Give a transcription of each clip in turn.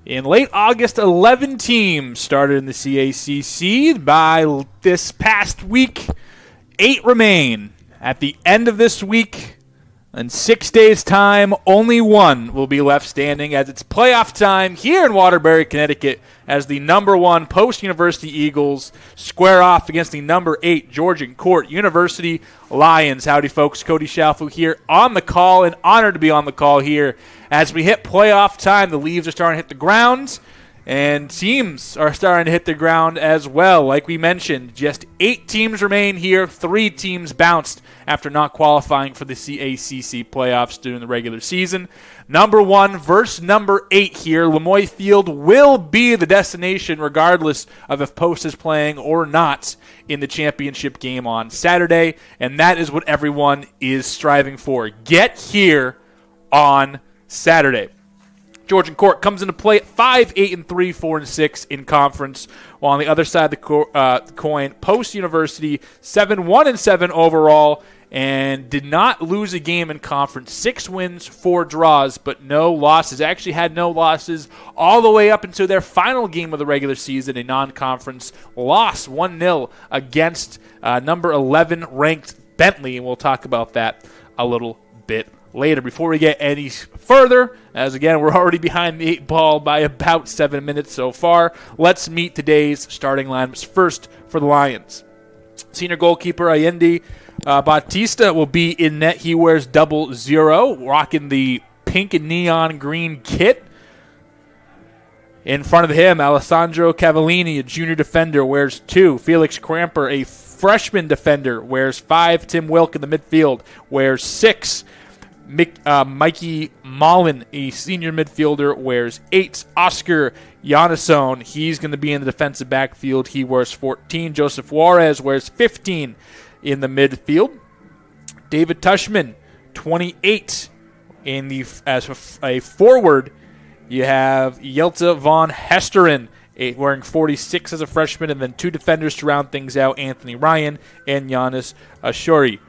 In late August, 11 teams started in the CACC. By this past week, 8 remain. At the end of this week, in 6 days' time, only 1 will be left standing as it's playoff time here in Waterbury, Connecticut, as the number 1 post-University Eagles square off against the number 8 Georgian Court University Lions. Howdy, folks. Cody Shalfu here on the call, and honored to be on the call here. As we hit playoff time, the leaves are starting to hit the ground, and teams are starting to hit the ground as well. Like we mentioned, just 8 teams remain here. 3 teams bounced after not qualifying for the CACC playoffs during the regular season. Number 1 versus number 8 here. Lemoy Field will be the destination regardless of if Post is playing or not in the championship game on Saturday, and that is what everyone is striving for. Get here on Saturday. Georgian Court comes into play at 5-8-3, 4-6 in conference, while on the other side of the coin, Post University 7-1-7 overall, and did not lose a game in conference. 6 wins, 4 draws, but no losses. Actually had no losses all the way up until their final game of the regular season, a non-conference loss, 1-0 against number 11 ranked Bentley, and we'll talk about that a little bit later. Before we get any further, as again, we're already behind the 8 ball by about 7 minutes so far, let's meet today's starting lineups. First for the Lions. Senior goalkeeper Allende Bautista will be in net. He wears 00, rocking the pink and neon green kit. In front of him, Alessandro Cavallini, a junior defender, wears 2. Felix Cramper, a freshman defender, wears 5. Tim Wilk in the midfield wears 6. Mikey Mullen, a senior midfielder, wears 8. Oscar Yanasone, he's going to be in the defensive backfield. He wears 14. Joseph Juarez wears 15 in the midfield. David Tushman, 28 as a forward. You have Yelta von Hesteren, wearing 46 as a freshman, and then 2 defenders to round things out, Anthony Ryan and Giannis Ashuri.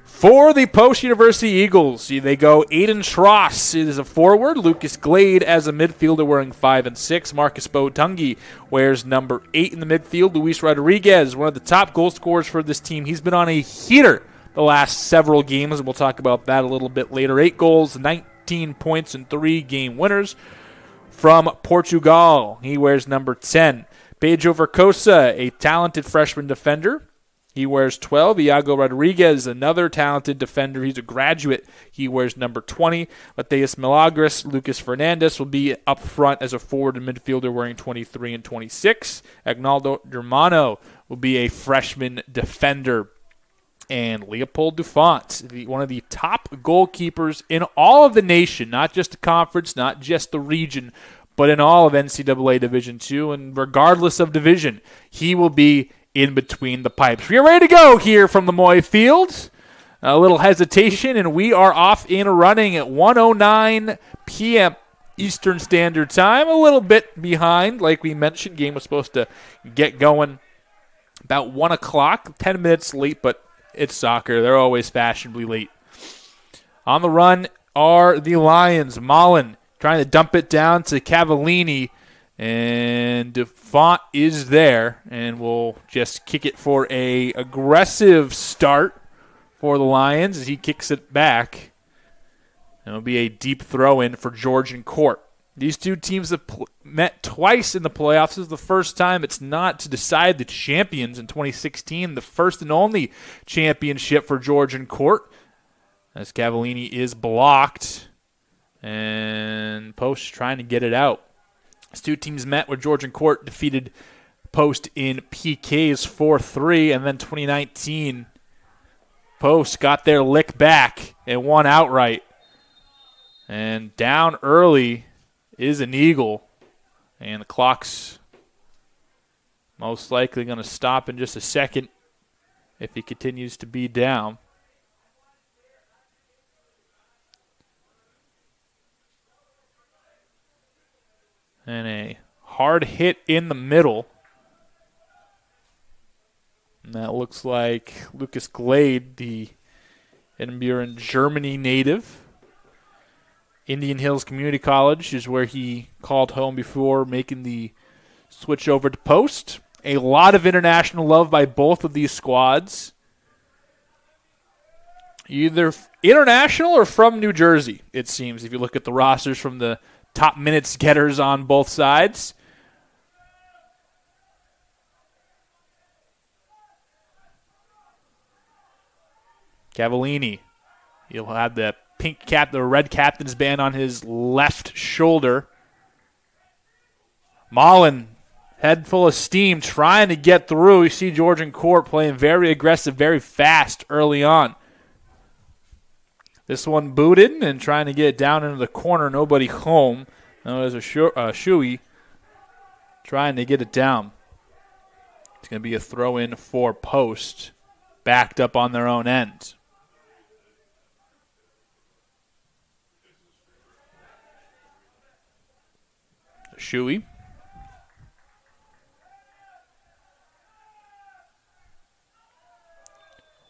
For the Post-University Eagles, they go Aiden Schross is a forward, Lucas Glade as a midfielder wearing 5 and 6. Marcus Botungi wears number 8 in the midfield. Luis Rodriguez, one of the top goal scorers for this team. He's been on a heater the last several games, and we'll talk about that a little bit later. 8 goals, 19 points, and 3 game winners. From Portugal, he wears number 10. Pedro Vercosa, a talented freshman defender. He wears 12. Iago Rodriguez, another talented defender. He's a graduate. He wears number 20. Mateus Milagros, Lucas Fernandez will be up front as a forward and midfielder wearing 23 and 26. Agnaldo Germano will be a freshman defender. And Leopold Dufont, one of the top goalkeepers in all of the nation, not just the conference, not just the region, but in all of NCAA Division II. And regardless of division, he will be in between the pipes. We are ready to go here from Lemoy Field. A little hesitation, and we are off and running at 1:09 p.m. Eastern Standard Time. A little bit behind, like we mentioned. Game was supposed to get going about 1 o'clock, 10 minutes late, but it's soccer. They're always fashionably late. On the run are the Lions. Mullen trying to dump it down to Cavallini. And Dufont is there, and we'll just kick it for a aggressive start for the Lions as he kicks it back. And it'll be a deep throw-in for Georgian Court. These two teams have met twice in the playoffs. This is the first time it's not to decide the champions in 2016, the first and only championship for Georgian Court, as Cavallini is blocked, and Post trying to get it out. These 2 teams met where Georgian Court defeated Post in PKs 4-3, and then 2019, Post got their lick back and won outright. And down early is an Eagle, and the clock's most likely going to stop in just a second if he continues to be down. And a hard hit in the middle. And that looks like Lucas Glade, the Edinburgh, Germany native, Indian Hills Community College is where he called home before making the switch over to post. A lot of international love by both of these squads. Either international or from New Jersey, it seems, if you look at the rosters from the top minutes getters on both sides. Cavallini, he'll have the red captain's band on his left shoulder. Mullen, head full of steam, trying to get through. You see Georgian Court playing very aggressive, very fast early on. This one booted and trying to get it down into the corner. Nobody home. Now there's a Shuey trying to get it down. It's going to be a throw-in for post, backed up on their own end. Shuey.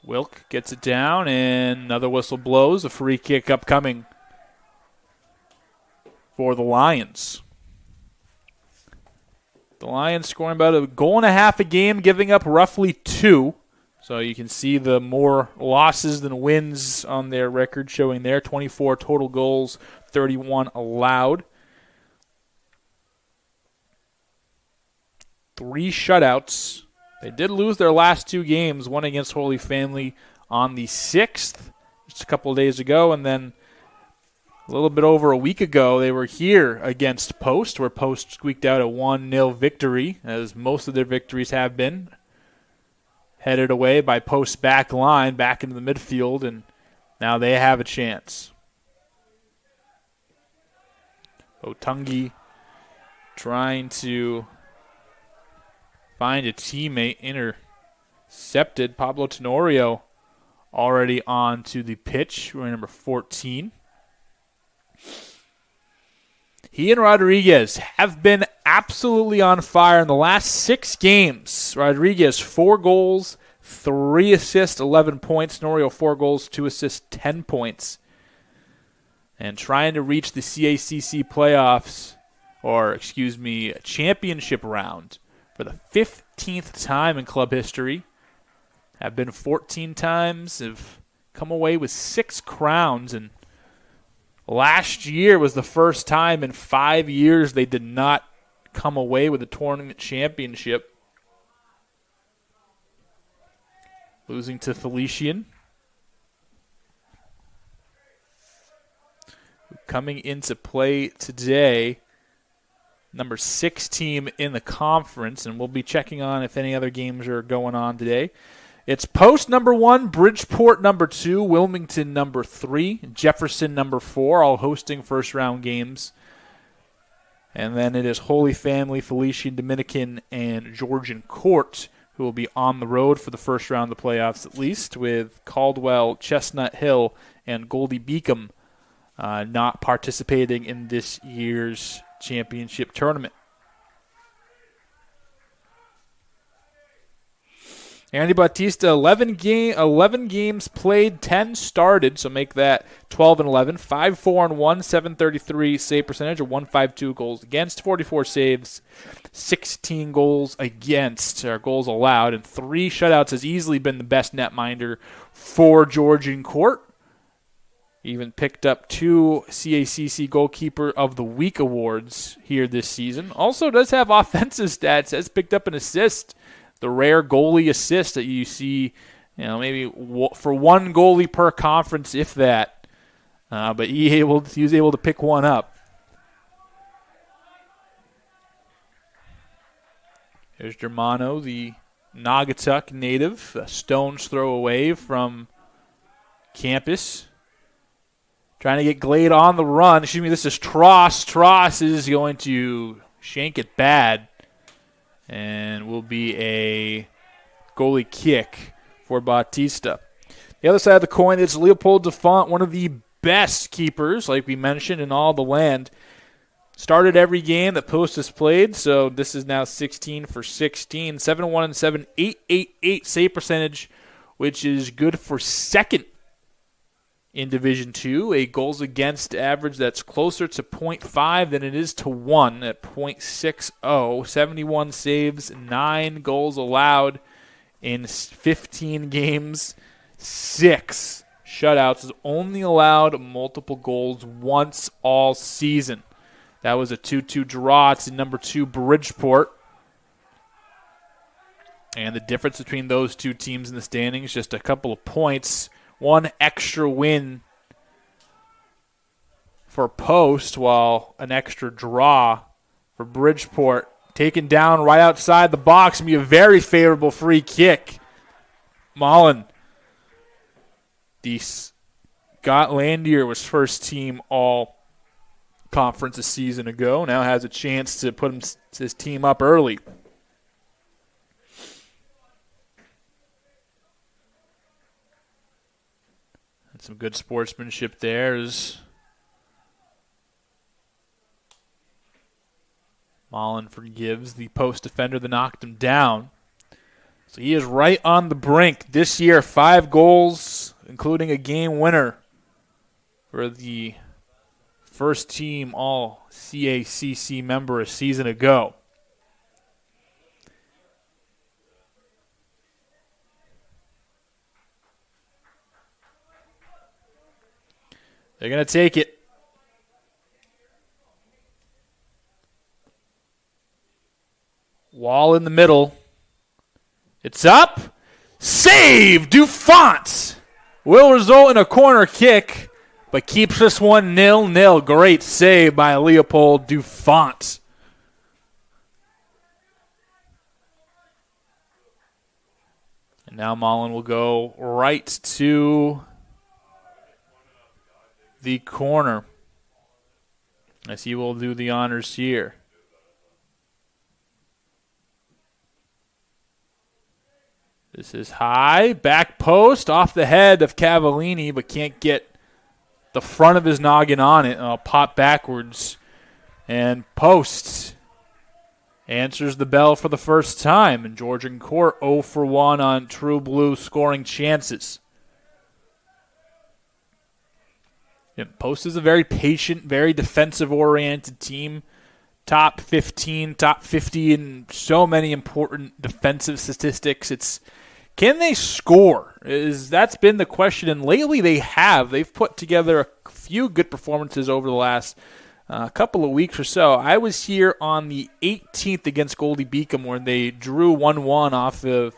Wilk gets it down, and another whistle blows. A free kick upcoming for the Lions. The Lions scoring about a goal and a half a game, giving up roughly 2. So you can see the more losses than wins on their record showing there. 24 total goals, 31 allowed. 3 shutouts. They did lose their last 2 games, one against Holy Family on the 6th, just a couple of days ago, and then a little bit over a week ago, they were here against Post, where Post squeaked out a 1-0 victory, as most of their victories have been. Headed away by Post's back line, back into the midfield, and now they have a chance. Otungi trying to find a teammate, intercepted. Pablo Tenorio already onto the pitch, wearing number 14. He and Rodriguez have been absolutely on fire in the last 6 games. Rodriguez, 4 goals, 3 assists, 11 points. Tenorio, 4 goals, 2 assists, 10 points. And trying to reach the CACC playoffs, championship round for the 15th time in club history. Have been 14 times, have come away with 6 crowns, and last year was the first time in 5 years they did not come away with a tournament championship. Losing to Felician. Coming into play today, number 6 team in the conference, and we'll be checking on if any other games are going on today. It's Post number 1, Bridgeport number 2, Wilmington number 3, Jefferson number 4, all hosting first-round games. And then it is Holy Family, Felician, Dominican, and Georgian Court, who will be on the road for the first round of the playoffs at least, with Caldwell, Chestnut Hill, and Goldie Beacom not participating in this year's championship tournament. Andy Bautista, 11 games played, 10 started, so make that 12 and 11. 5-4-1, 733 save percentage, a 152 goals against, 44 saves, 16 goals against, or goals allowed, and 3 shutouts. Has easily been the best netminder for Georgian Court. Even picked up 2 CACC Goalkeeper of the Week awards here this season. Also does have offensive stats, has picked up an assist. The rare goalie assist that you see, maybe for one goalie per conference, if that. But he was able to pick one up. Here's Germano, the Naugatuck native, a stone's throw away from campus. Trying to get Glade on the run. This is Tross. Tross is going to shank it bad. And will be a goalie kick for Bautista. The other side of the coin is Leopold Defont, one of the best keepers, like we mentioned, in all the land. Started every game that Post has played, so this is now 16 for 16. 7-1-7, 888 save percentage, which is good for second in Division II, a goals against average that's closer to .5 than it is to 1 at .60. 71 saves, 9 goals allowed in 15 games, 6 shutouts. Has only allowed multiple goals once all season. That was a 2-2 draw. It's in number 2 Bridgeport. And the difference between those two teams in the standings, just a couple of points. One extra win for Post, while an extra draw for Bridgeport. Taken down right outside the box. Be a very favorable free kick. Mullen. The Scotlandier was first team all conference a season ago. Now has a chance to put his team up early. And some good sportsmanship there as Mullen forgives the post defender that knocked him down. So he is right on the brink this year. 5 goals, including a game winner for the first team all CACC member a season ago. They're going to take it. Wall in the middle. It's up. Save! Dufont will result in a corner kick, but keeps this one 0-0. Great save by Leopold Dufont. And now Mullen will go right to the corner, as he will do the honors here. This is high, back post, off the head of Cavallini, but can't get the front of his noggin on it. I'll pop backwards, and Post answers the bell for the first time. And Georgian Court 0 for 1 on True Blue scoring chances. Post is a very patient, very defensive-oriented team. Top 15, top 50 in so many important defensive statistics. Can they score? That's been the question, and lately they have. They've put together a few good performances over the last couple of weeks or so. I was here on the 18th against Goldie Beacom, where they drew 1-1 off of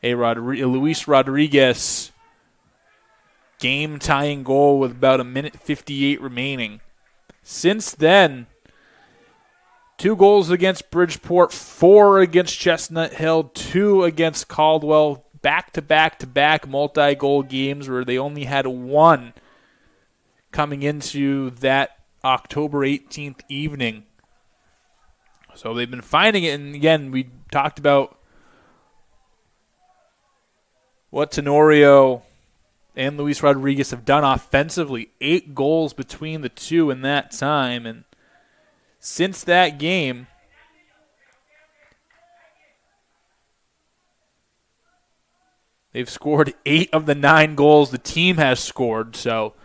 a Luis Rodriguez game-tying goal with about 1:58 remaining. Since then, 2 goals against Bridgeport, 4 against Chestnut Hill, 2 against Caldwell, back-to-back-to-back multi-goal games where they only had 1 coming into that October 18th evening. So they've been finding it, and again, we talked about what Tenorio and Luis Rodriguez have done offensively. 8 goals between the two in that time. And since that game, they've scored 8 of the 9 goals the team has scored. So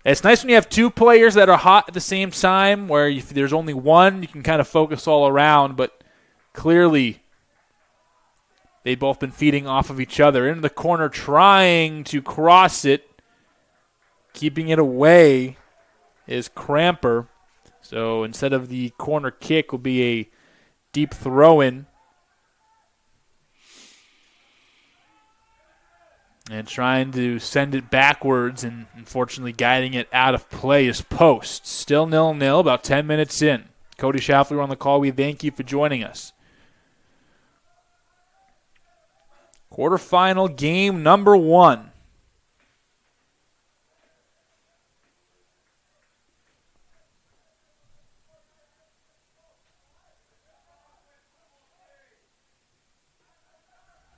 it's nice when you have 2 players that are hot at the same time, where if there's only one, you can kind of focus all around. But clearly, they've both been feeding off of each other. Into the corner, trying to cross it. Keeping it away is Cramper. So instead of the corner kick, will be a deep throw-in. And trying to send it backwards, and unfortunately guiding it out of play is Post. Still 0-0, about 10 minutes in. Cody Schaffler on the call. We thank you for joining us. Quarterfinal game number 1.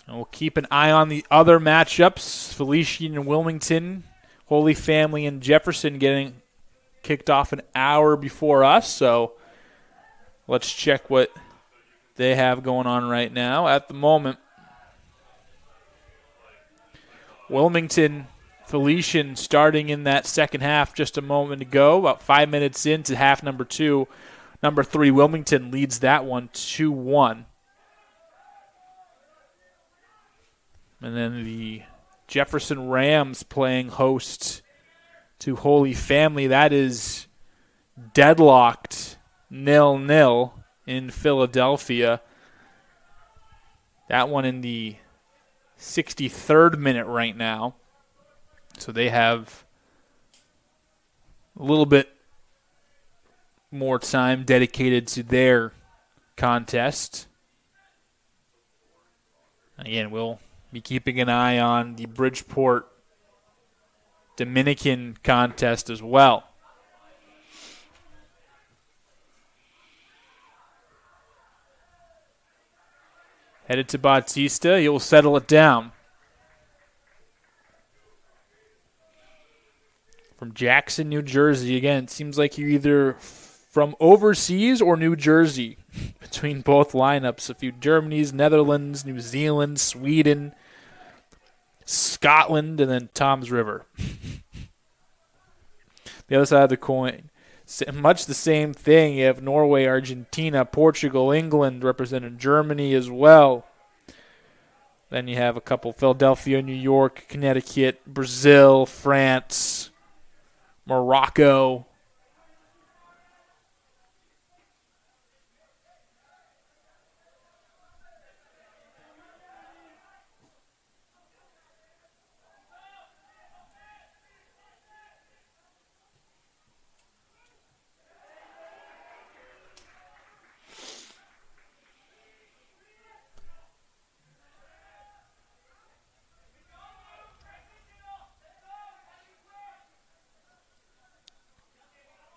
And we'll keep an eye on the other matchups. Felician and Wilmington, Holy Family and Jefferson getting kicked off an hour before us. So let's check what they have going on right now. At the moment, Wilmington Felician starting in that second half just a moment ago, about 5 minutes into half number 2. Number 3, Wilmington leads that one 2-1. And then the Jefferson Rams playing host to Holy Family. That is deadlocked 0-0 in Philadelphia. That one in the 63rd minute right now. So they have a little bit more time dedicated to their contest. Again, we'll be keeping an eye on the Bridgeport Dominican contest as well. Headed to Bautista. He'll settle it down. From Jackson, New Jersey. Again, it seems like you're either from overseas or New Jersey between both lineups. A few Germany's, Netherlands, New Zealand, Sweden, Scotland, and then Tom's River. The other side of the coin, much the same thing. You have Norway, Argentina, Portugal, England representing Germany as well. Then you have a couple, Philadelphia, New York, Connecticut, Brazil, France, Morocco.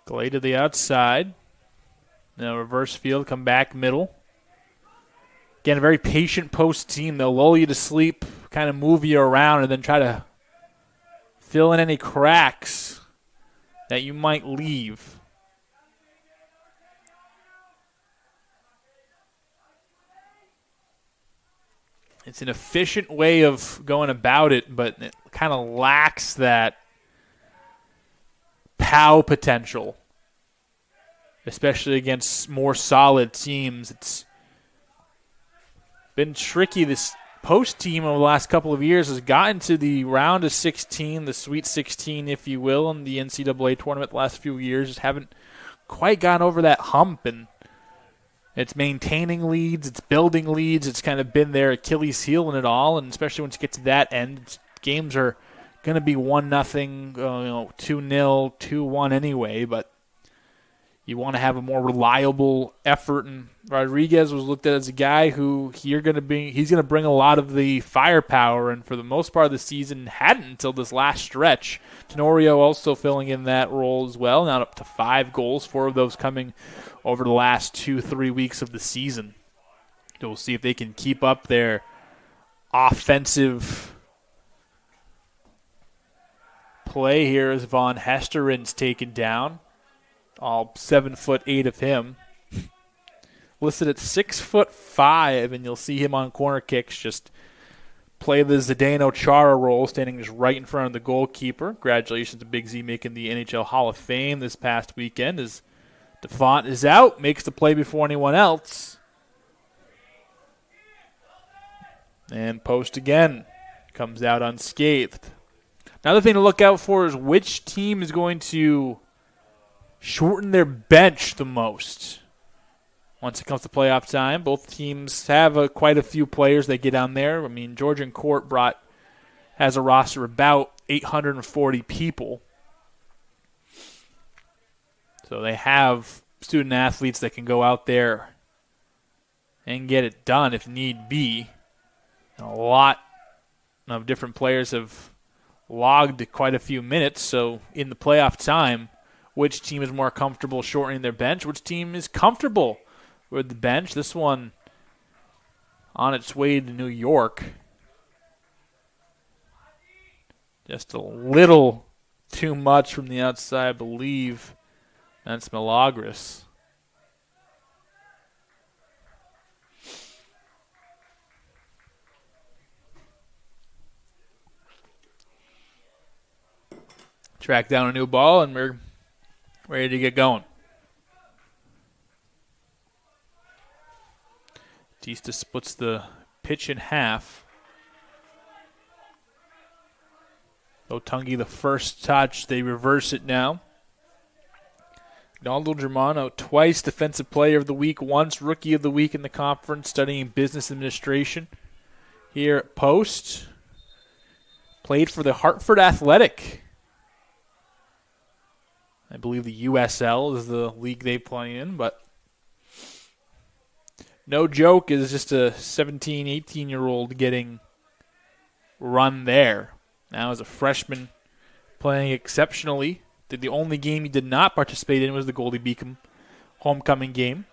Glade to the outside. Now reverse field, come back middle. Again, a very patient post team. They'll lull you to sleep, kind of move you around, and then try to fill in any cracks that you might leave. It's an efficient way of going about it, but it kind of lacks that POW potential, especially against more solid teams. It's been tricky. This post team over the last couple of years has gotten to the round of 16, the Sweet 16, if you will, in the NCAA tournament the last few years. Just haven't quite gotten over that hump, and it's maintaining leads, it's building leads. It's kind of been their Achilles heel in it all, and especially once you get to that end, games are going to be 1-0, 2-0, 2-1 anyway, but you want to have a more reliable effort. And Rodriguez was looked at as a guy who he's going to bring a lot of the firepower, and for the most part of the season hadn't until this last stretch. Tenorio also filling in that role as well, now up to 5 goals, 4 of those coming over the last 2-3 weeks of the season. We'll see if they can keep up their offensive play here as Von Hesteren's taken down. All 7'8" of him. Listed at 6'5", and you'll see him on corner kicks just play the Zdeno Chara role, standing just right in front of the goalkeeper. Congratulations to Big Z making the NHL Hall of Fame this past weekend as DeFont is out, makes the play before anyone else. And Post again comes out unscathed. Another thing to look out for is which team is going to shorten their bench the most. Once it comes to playoff time, both teams have quite a few players that get on there. I mean, Georgian Court has a roster of about 840 people. So they have student athletes that can go out there and get it done if need be. And a lot of different players have logged quite a few minutes. So in the playoff time, which team is more comfortable shortening their bench? Which team is comfortable with the bench? This one on its way to New York. Just a little too much from the outside, I believe. That's Milagros. track down a new ball, and we're ready to get going. Batista splits the pitch in half. Otungi the first touch. They reverse it now. Ronaldo Germano twice Defensive Player of the Week, once Rookie of the Week in the conference, studying business administration here at Post. Played for the Hartford Athletic. I believe the USL is the league they play in, but no joke is just a 17, 18-year-old getting run there. Now as a freshman playing exceptionally. The only game he did not participate in was the Goldie Beacom homecoming game.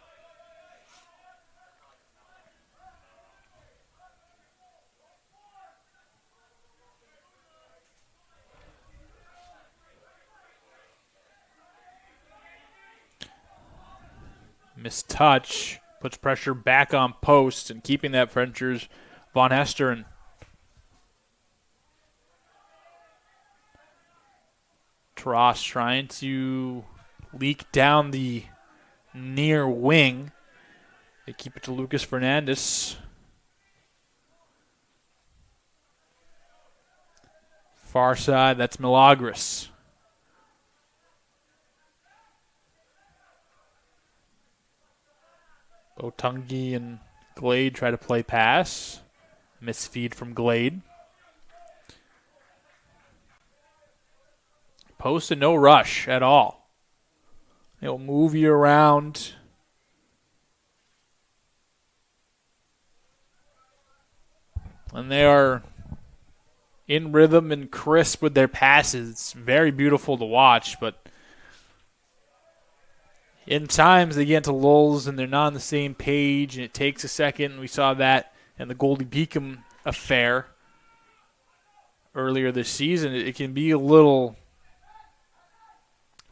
Missed touch. Puts pressure back on Post, and keeping that Frencher's Von Hesteren. Tross trying to leak down the near wing. They keep it to Lucas Fernandez. Far side, that's Milagros. Otungi and Glade try to play pass. Misfeed from Glade. Post and no rush at all. It'll move you around. And they are in rhythm and crisp with their passes. It's very beautiful to watch, but in times they get into lulls and they're not on the same page, and it takes a second. We saw that in the Goldie Beacom affair earlier this season. It can be a little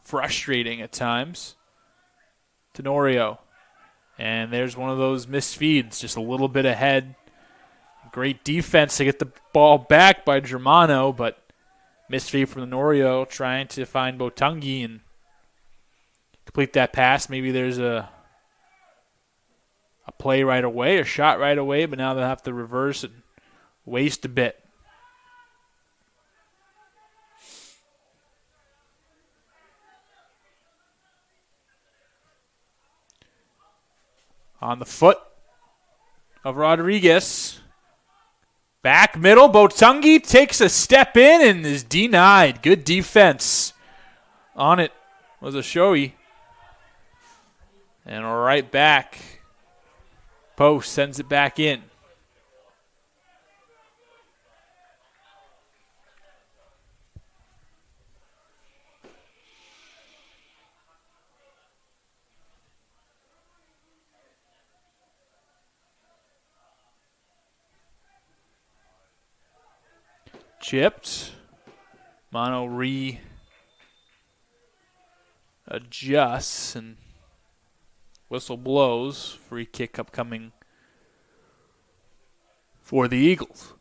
frustrating at times. Tenorio. And there's one of those misfeeds, just a little bit ahead. Great defense to get the ball back by Germano, but misfeed from Tenorio trying to find Botungi and complete that pass. Maybe there's a play right away, a shot right away, but now they'll have to reverse and waste a bit. On the foot of Rodriguez. Back middle, Botungi takes a step in and is denied. Good defense. On it was Oshoi. And right back. Post sends it back in. Chipped. Mono adjusts and whistle blows. Free kick upcoming for the Eagles.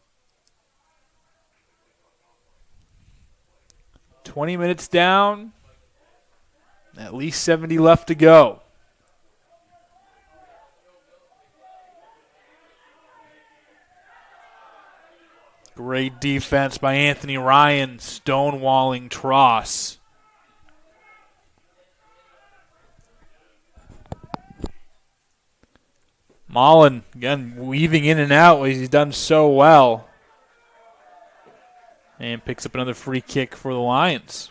20 minutes down. At least 70 left to go. Great defense by Anthony Ryan, stonewalling Tross. Mullen, again, weaving in and out as he's done so well. And picks up another free kick for the Lions.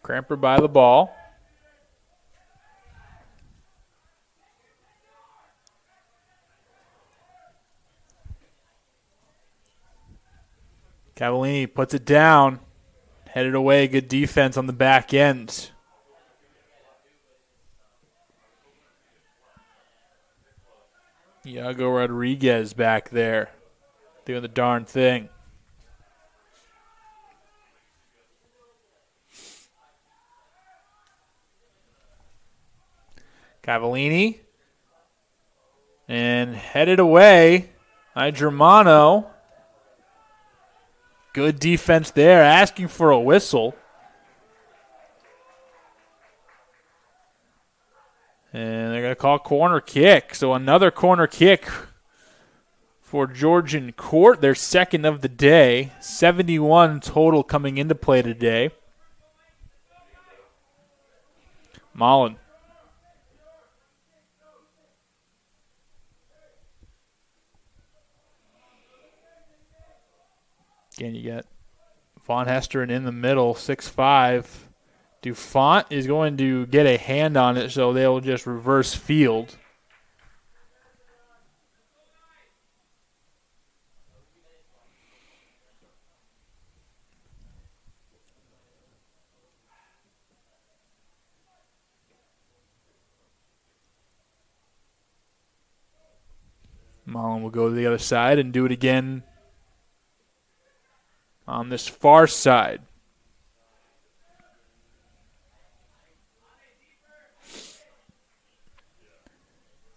Cramper by the ball. Cavallini puts it down. Headed away. Good defense on the back end. Iago Rodriguez back there. doing the darn thing. Cavallini. And headed away by Germano. Good defense there, asking for a whistle. And they're going to call corner kick. So another corner kick for Georgian Court, their second of the day. 71 total coming into play today. Mullen. Again, you got Von Hesteren in the middle, 6'5". Dufont is going to get a hand on it, so they'll just reverse field. Mullen will go to the other side and do it again on this far side.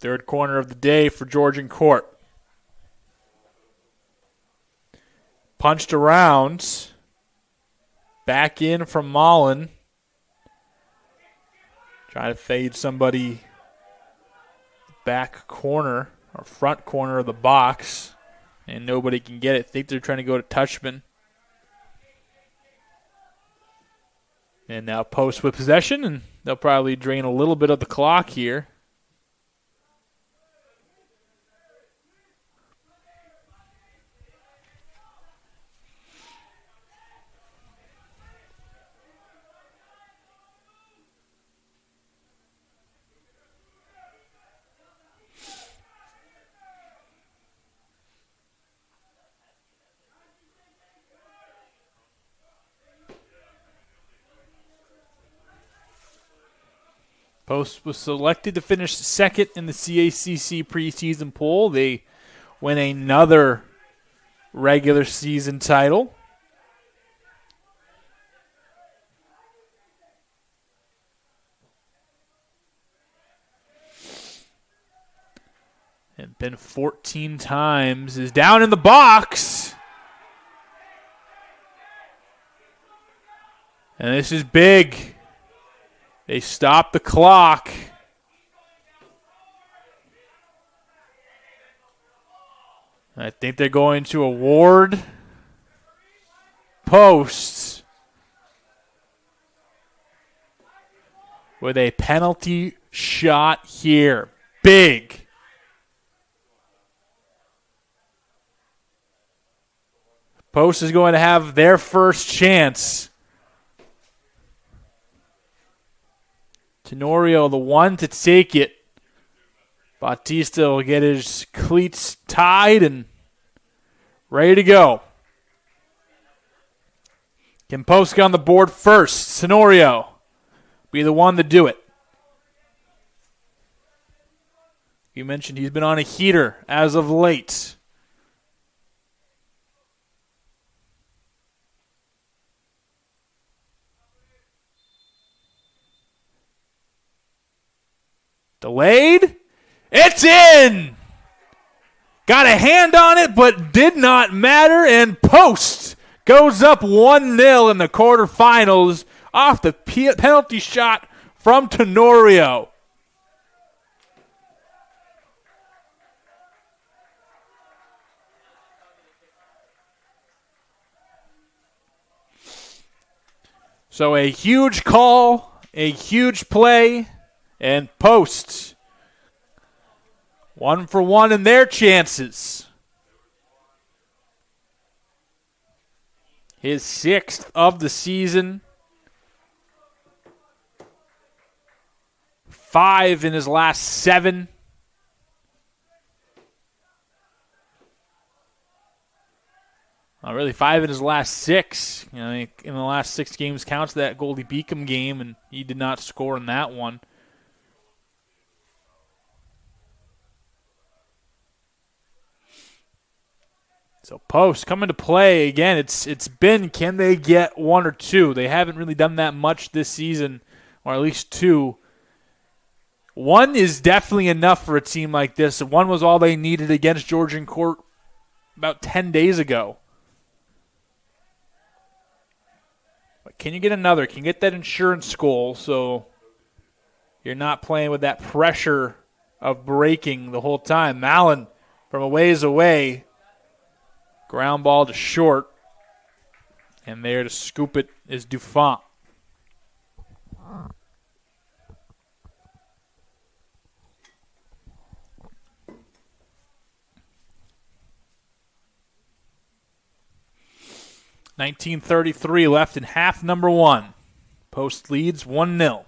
Third corner of the day for Georgian Court. Punched around. Back in from Mullen. Trying to fade somebody back corner or front corner of the box. And nobody can get it. I think they're trying to go to Touchman. And now Post with possession, and they'll probably drain a little bit of the clock here. Post was selected to finish second in the CACC preseason poll. They win another regular season title. And been 14 times. Is down in the box. And this is big. They stop the clock. I think they're going to award Post with a penalty shot here. Big. Post is going to have their first chance. Tenorio, the one to take it. Bautista will get his cleats tied and ready to go. Can Post get on the board first? Tenorio be the one to do it. You mentioned he's been on a heater as of late. Delayed. It's in. Got a hand on it, but did not matter. And Post goes up 1-0 in the quarterfinals off the penalty shot from Tenorio. So a huge call, a huge play. And Post, 1 for 1 in their chances. His 6th of the season. 5 in his last 7. Really 5 in his last 6. You know, in the last 6 games counts that Goldie Beacom game, and he did not score in that one. So post coming to play again. It's been, can they get one or two? They haven't really done that much this season, or at least two. One is definitely enough for a team like this. One was all they needed against Georgian court about 10 days ago. But can you get another? Can you get that insurance goal so you're not playing with that pressure of breaking the whole time? Mallon from a ways away. Ground ball to short. And there to scoop it is Dufont. .1933 left in half number one. Post leads 1-0.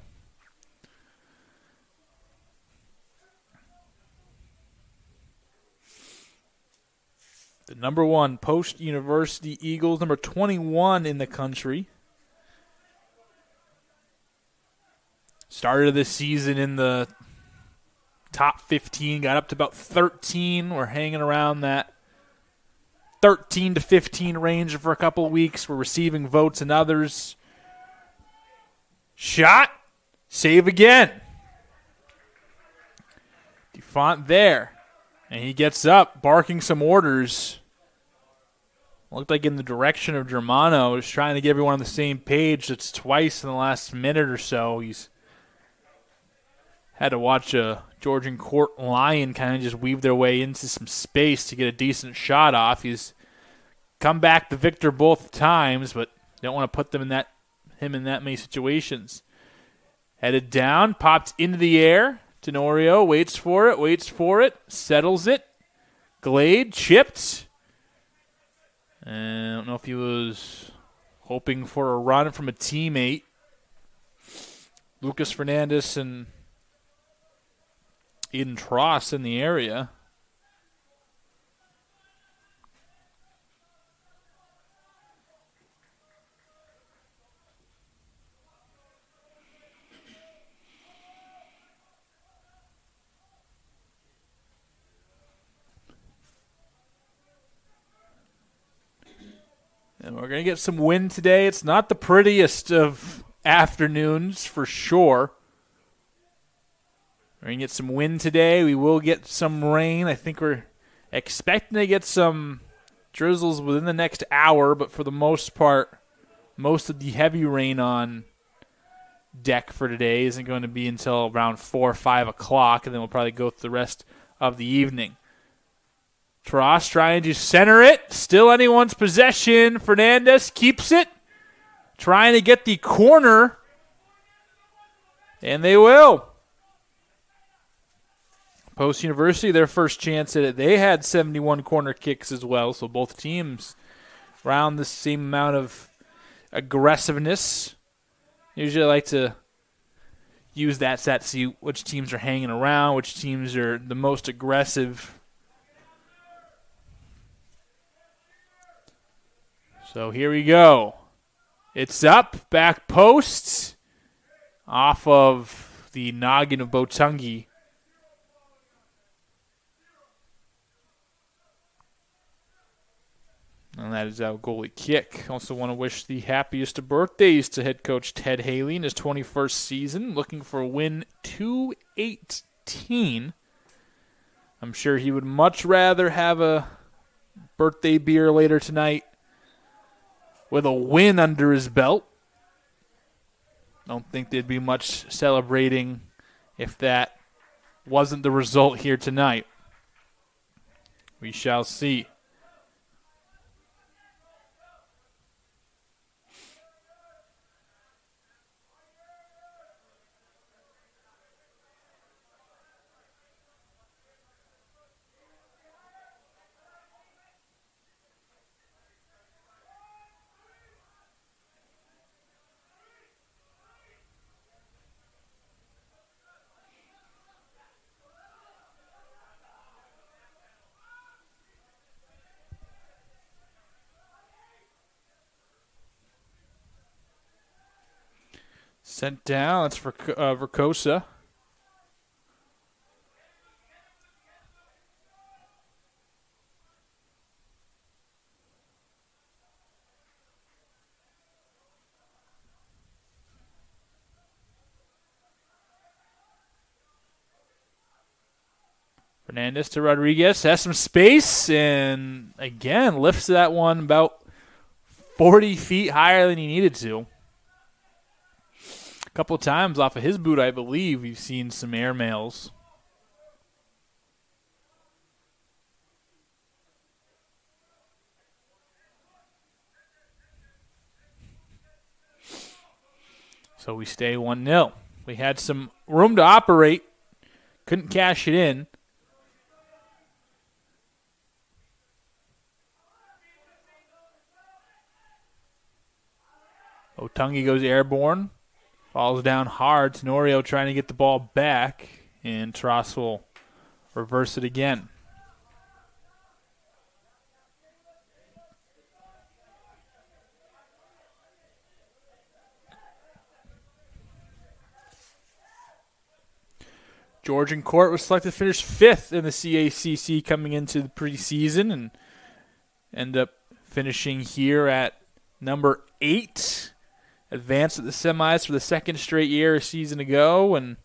The number one Post University Eagles, number 21 in the country. Started the season in the top 15, got up to about 13. We're hanging around that 13 to 15 range for a couple of weeks. We're receiving votes and others. Shot. Save again. Dufont there. And he gets up, barking some orders. Looked like in the direction of Germano. He's trying to get everyone on the same page. It's twice in the last minute or so. He's had to watch a Georgian court lion kind of just weave their way into some space to get a decent shot off. He's come back the victor both times, but don't want to put him in that many situations. Headed down, popped into the air. Tenorio waits for it, settles it. Glade, chipped. And I don't know if he was hoping for a run from a teammate. Lucas Fernandez and Eden Tross in the area. And we're going to get some wind today. It's not the prettiest of afternoons for sure. We're going to get some wind today. We will get some rain. I think we're expecting to get some drizzles within the next hour, but for the most part, most of the heavy rain on deck for today isn't going to be until around 4 or 5 o'clock, and then we'll probably go through the rest of the evening. Tross trying to center it. Still anyone's possession. Fernandez keeps it. Trying to get the corner. And they will. Post University, their first chance at it. They had 71 corner kicks as well, so both teams around the same amount of aggressiveness. Usually I like to use that stat to see which teams are hanging around, which teams are the most aggressive. So here we go. It's up, back post, off of the noggin of Botungi. And that is our goalie kick. Also want to wish the happiest of birthdays to head coach Ted Haley in his 21st season, looking for a win 218. I'm sure he would much rather have a birthday beer later tonight with a win under his belt. Don't think there'd be much celebrating if that wasn't the result here tonight. We shall see. Sent down. That's for Verkosa. Fernandez to Rodriguez. Has some space and, again, lifts that one about 40 feet higher than he needed to. A couple of times off of his boot, I believe, we've seen some airmails. So we stay 1-0. We had some room to operate. Couldn't cash it in. Otungi goes airborne. Falls down hard. Tenorio trying to get the ball back. And Tross will reverse it again. Georgian Court was selected to finish 5th in the CACC coming into the preseason and end up finishing here at number 8. Advanced at the semis for the second straight year a season ago, and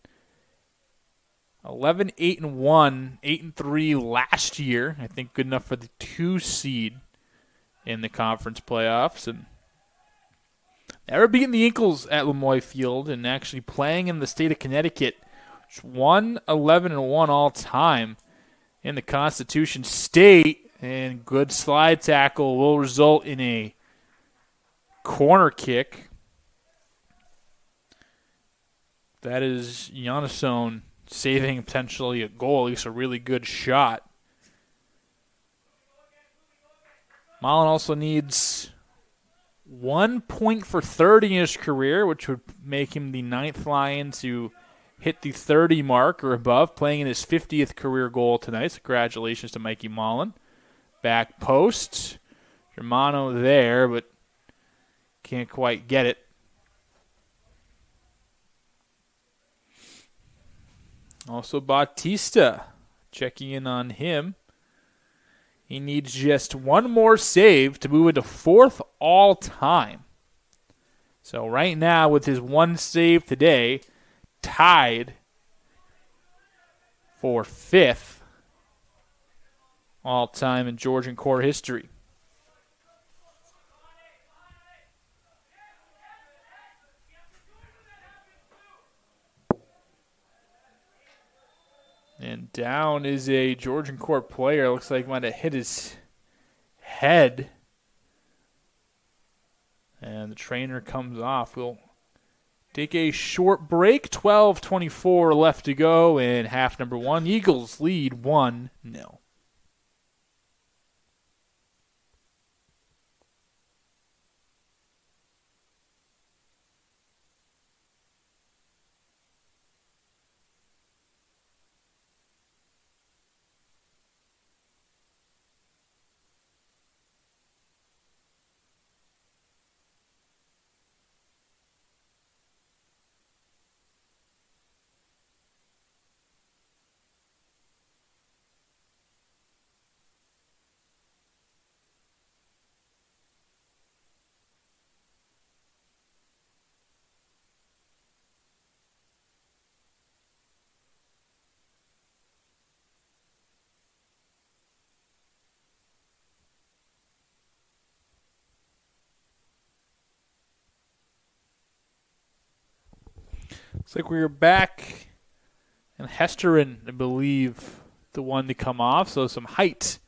11-8-1, 8-3 last year. I think good enough for the 2 seed in the conference playoffs, and never beaten the Inkles at Lemoy Field, and actually playing in the state of Connecticut. 1-11-1 all time in the Constitution State, and good slide tackle will result in a corner kick. That is Janusson saving potentially a goal, at least a really good shot. Mullen also needs 1 point for 30 in his career, which would make him the 9th Lion to hit the 30 mark or above, playing in his 50th career goal tonight. So congratulations to Mikey Mullen. Back post. Germano there, but can't quite get it. Also Bautista, checking in on him. He needs just one more save to move into 4th all-time. So right now, with his one save today, tied for 5th all-time in Georgian Court history. And down is a Georgian Court player. Looks like he might have hit his head. And the trainer comes off. We'll take a short break. 12:24 left to go in half number 1. Eagles lead 1-0. Looks like we're back. And Hesterin, I believe, the one to come off. So some height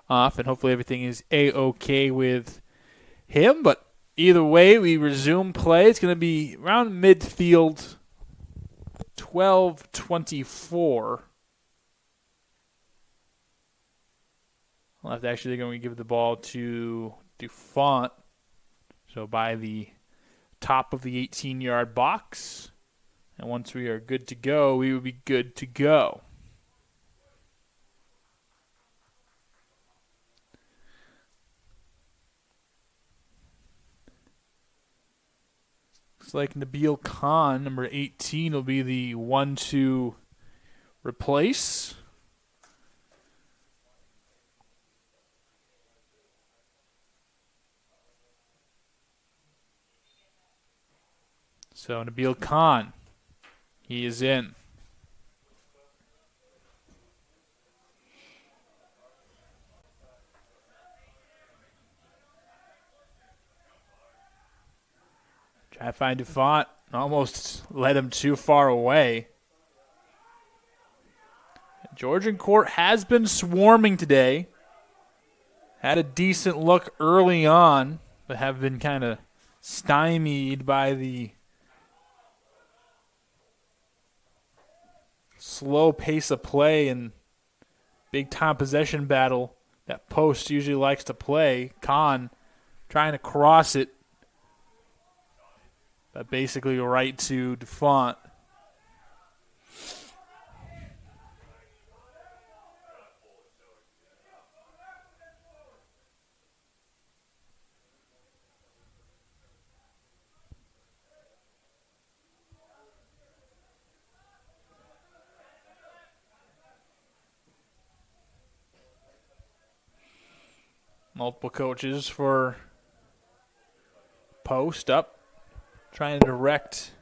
off, and hopefully everything is A-OK with him. But either way, we resume play. It's going to be around midfield, 12:24. I'll have to actually going to give the ball to Dufont. So by the top of the 18-yard box. And once we are good to go, we will be good to go. Looks like Nabil Khan, number 18, will be the one to replace. So Nabil Khan, he is in. I find DuFont almost led him too far away. Georgian court has been swarming today. Had a decent look early on, but have been kind of stymied by the slow pace of play and big time possession battle that Post usually likes to play. Kahn trying to cross it, but basically right to DuFont. Multiple coaches for Post up, trying to direct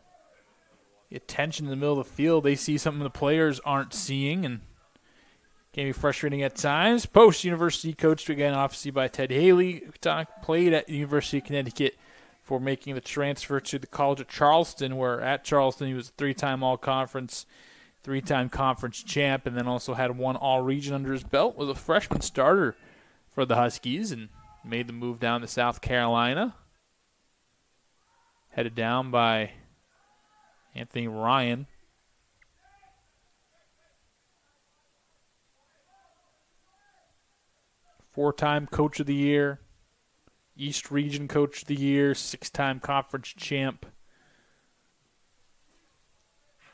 the attention in the middle of the field. They see something the players aren't seeing, and can be frustrating at times. Post University coached again, obviously, by Ted Haley. Played at the University of Connecticut for making the transfer to the College of Charleston, where at Charleston he was a three-time all-conference, three-time conference champ, and then also had one all-region under his belt. Was a freshman starter for the Huskies and made the move down to South Carolina. Headed down by Anthony Ryan. Four-time Coach of the Year, East Region Coach of the Year, six-time conference champ.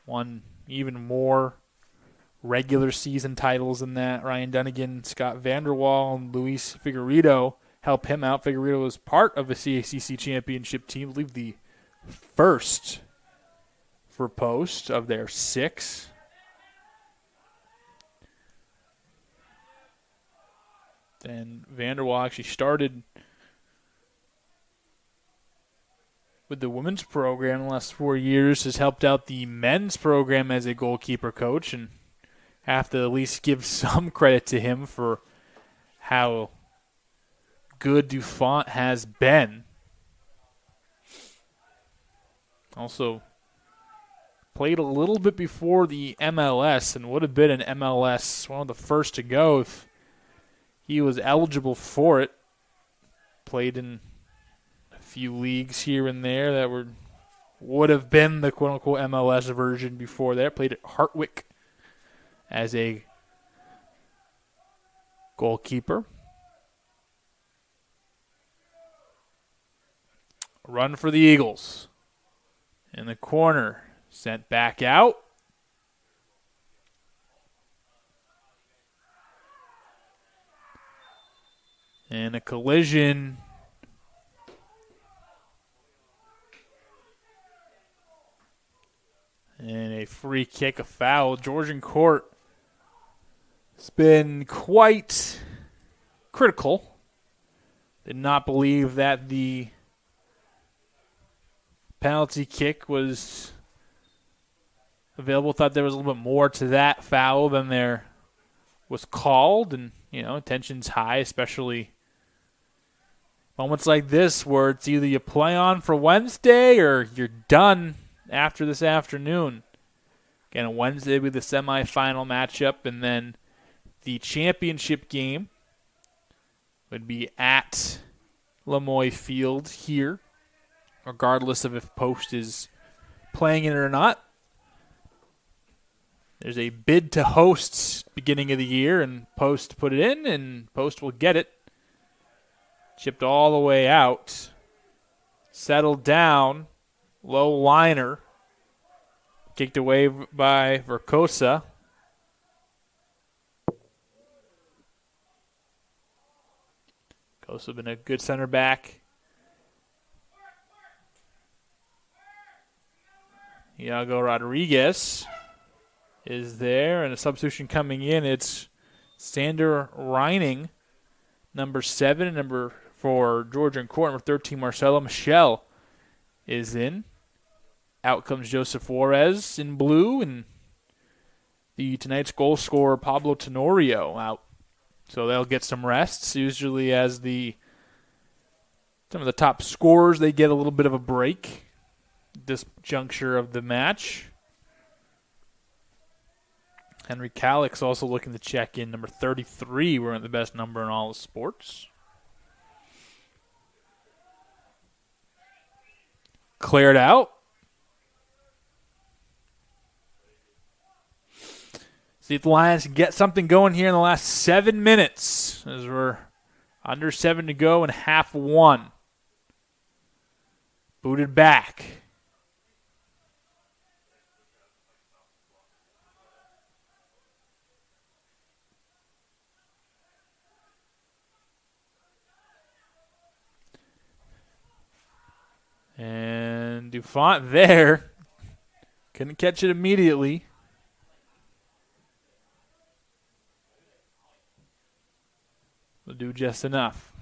Won even more regular season titles than that. Ryan Dunnigan, Scott Vanderwall, and Luis Figueredo help him out. Figueredo was part of a CACC championship team. I believe the first for Post of their six. And Vanderwall actually started with the women's program in the last 4 years, has helped out the men's program as a goalkeeper coach, and have to at least give some credit to him for how good DuFont has been. Also played a little bit before the MLS and would have been an MLS, one of the first to go if he was eligible for it. Played in a few leagues here and there that would have been the quote-unquote MLS version before that. Played at Hartwick as a goalkeeper. Run for the Eagles. In the corner. Sent back out. And a collision. And a free kick, a foul. Georgian court has been quite critical. Did not believe that the penalty kick was available. Thought there was a little bit more to that foul than there was called. And, tension's high, especially moments like this where it's either you play on for Wednesday or you're done after this afternoon. Again, Wednesday will be the semifinal matchup, and then the championship game would be at Lemoy Field here, regardless of if Post is playing it or not. There's a bid to host beginning of the year, and Post put it in, and Post will get it. Chipped all the way out. Settled down. Low liner. Kicked away by Verkosa. Verkosa been a good center back. Iago Rodriguez is there, and a substitution coming in. It's Sander Reining, number 7, and number for Georgian court, number 13, Marcelo Michel is in. Out comes Joseph Juarez in blue, and tonight's goal scorer, Pablo Tenorio, out. So they'll get some rests. Usually as some of the top scorers, they get a little bit of a break. this juncture of the match. Henry CACC also looking to check in. Number 33, we're the best number in all of sports. Cleared out. See if the Lions can get something going here in the last 7 minutes as we're under 7 to go and half one. Booted back. And Dufont there. Couldn't catch it immediately. Will do just enough.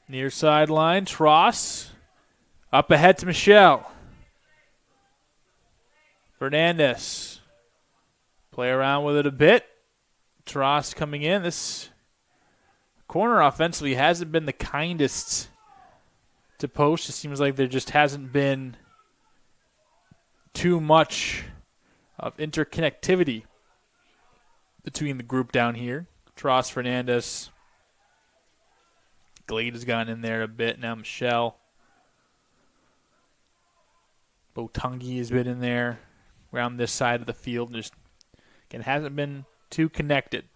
Near sideline, Tross. Up ahead to Michelle. Fernandez. Play around with it a bit. Tross coming in. This corner offensively hasn't been the kindest to post. It seems like there just hasn't been too much of interconnectivity between the group down here. Tross, Fernandez. Glade has gone in there a bit. Now Michelle. Botungi has been in there around this side of the field. Just again, hasn't been too connected.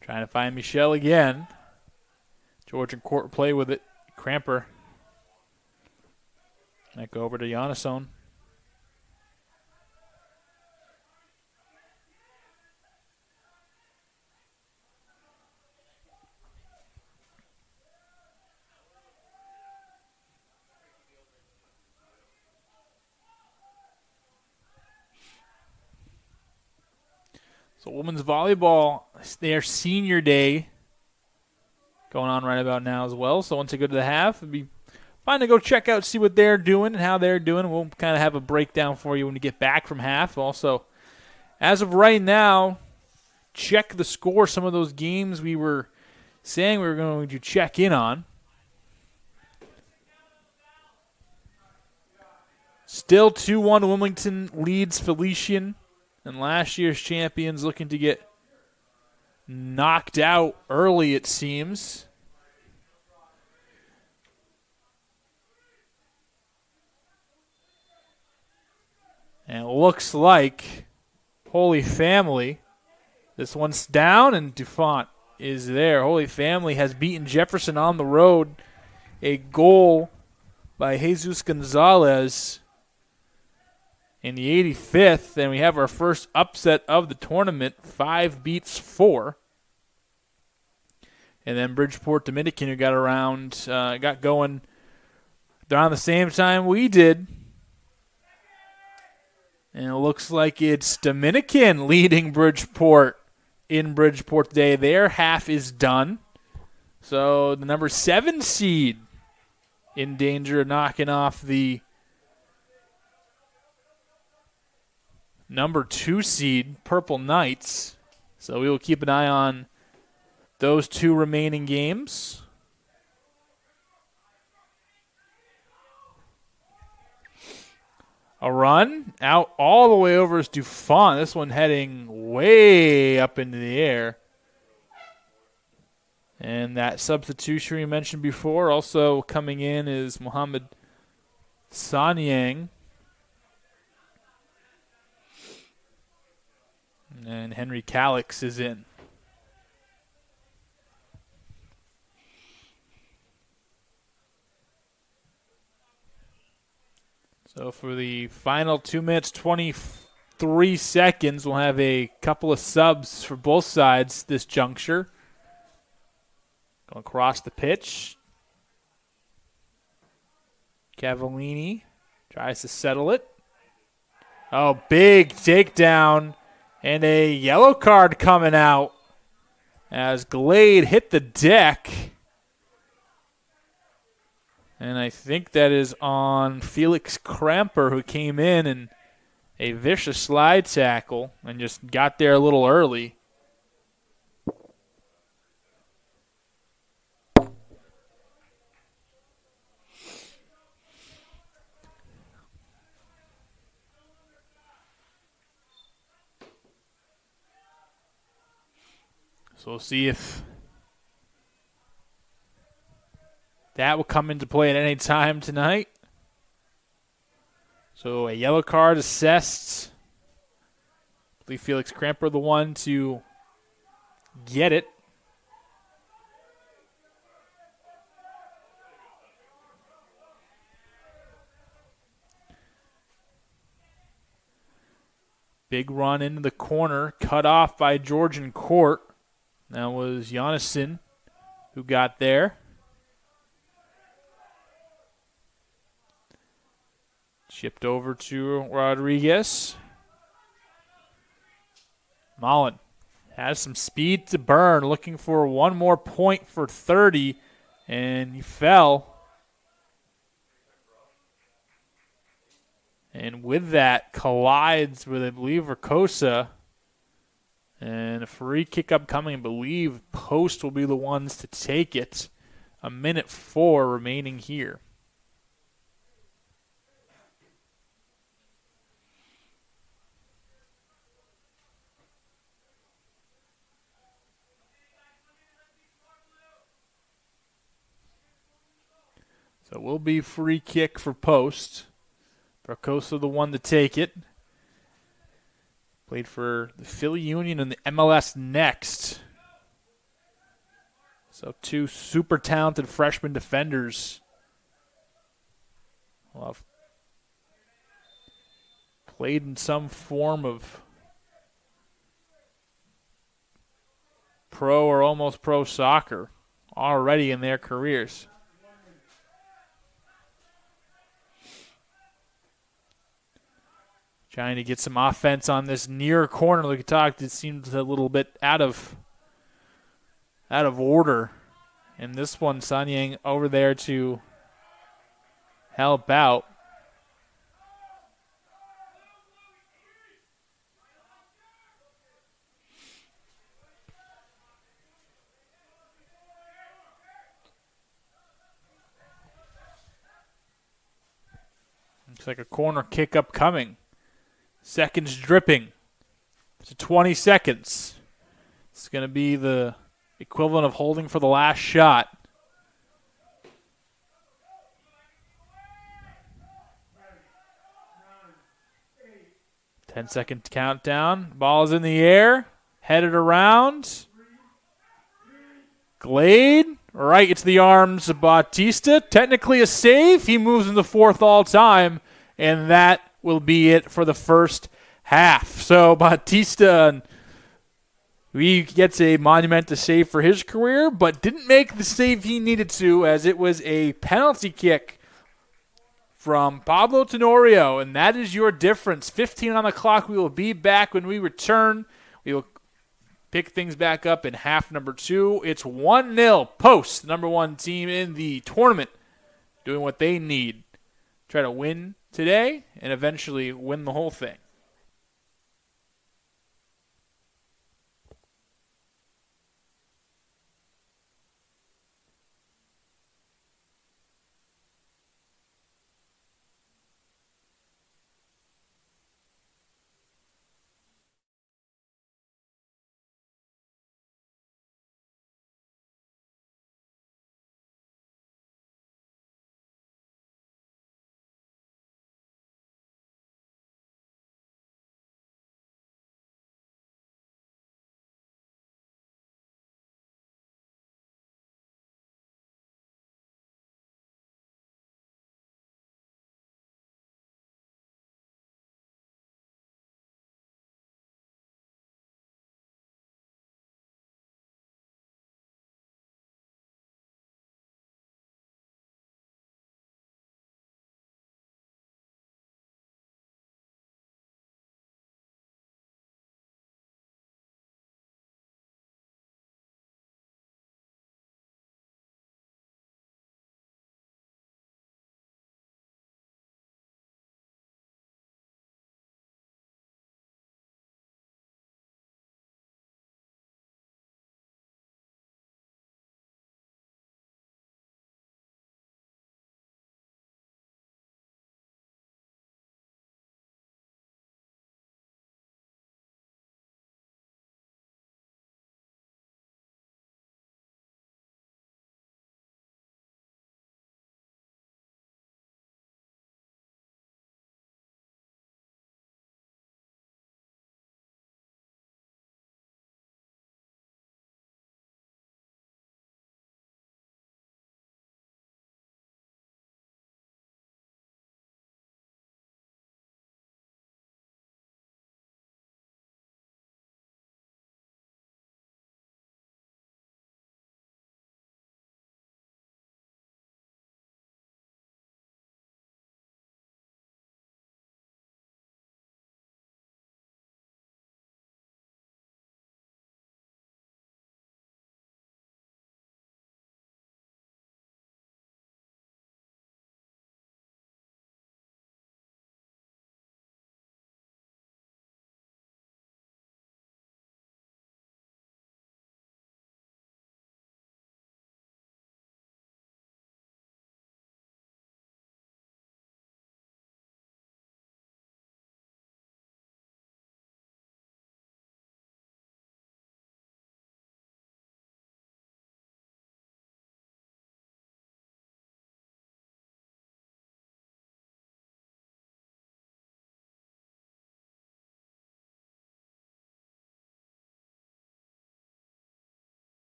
Trying to find Michelle again. Georgian court play with it. Cramper. That go over to Janasson. So women's volleyball, their senior day going on right about now as well. So once they go to the half, it'd be fine to go check out, see what they're doing and how they're doing. We'll kind of have a breakdown for you when you get back from half. Also, as of right now, check the score. Some of those games we were saying we were going to check in on. Still 2-1 Wilmington leads Felician. And last year's champions looking to get knocked out early, it seems. And it looks like Holy Family. This one's down, and Dufont is there. Holy Family has beaten Jefferson on the road. A goal by Jesus Gonzalez in the 85th, and we have our first upset of the tournament, 5-4. And then Bridgeport Dominican, who got going around the same time we did. And it looks like it's Dominican leading Bridgeport in Bridgeport today. Their half is done. So the number 7 seed in danger of knocking off the number 2 seed, Purple Knights. So we will keep an eye on those two remaining games. A run out all the way over is Dufont. This one heading way up into the air. And that substitution we mentioned before, also coming in is Mohamed Sanyang. And Henry CACC is in. So for the final 2 minutes, 23 seconds, we'll have a couple of subs for both sides this juncture. Going across the pitch. Cavallini tries to settle it. Oh, big takedown. And a yellow card coming out as Glade hit the deck. And I think that is on Felix Kramper, who came in and a vicious slide tackle and just got there a little early. So we'll see if that will come into play at any time tonight. So a yellow card assessed. I believe Felix Kramper the one to get it. Big run into the corner, cut off by Georgian Court. That was Jonasson who got there. Chipped over to Rodriguez. Mullen has some speed to burn, looking for one more point for 30, and he fell. And with that, collides with, I believe, Ricosa. And a free kick upcoming. I believe Post will be the ones to take it. 1:04 remaining here. So it will be free kick for Post. Ricosa the one to take it. Played for the Philly Union and the MLS Next. So two super talented freshman defenders. Well, have played in some form of pro or almost pro soccer already in their careers. Trying to get some offense on this near corner. Like we talked, it seems a little bit out of order. And this one, Sanyang over there to help out. Looks like a corner kick upcoming. Seconds dripping to 20 seconds. It's going to be the equivalent of holding for the last shot. Ten-second countdown. Ball is in the air. Headed around. Glade. Right into the arms of Bautista. Technically a save. He moves in the fourth all time. And that will be it for the first half. So Bautista, he gets a monumental save for his career, but didn't make the save he needed to, as it was a penalty kick from Pablo Tenorio, and that is your difference. 15 on the clock. We will be back when we return. We will pick things back up in half number 2. It's 1-0 Post, number 1 team in the tournament, doing what they need. Try to win today and eventually win the whole thing.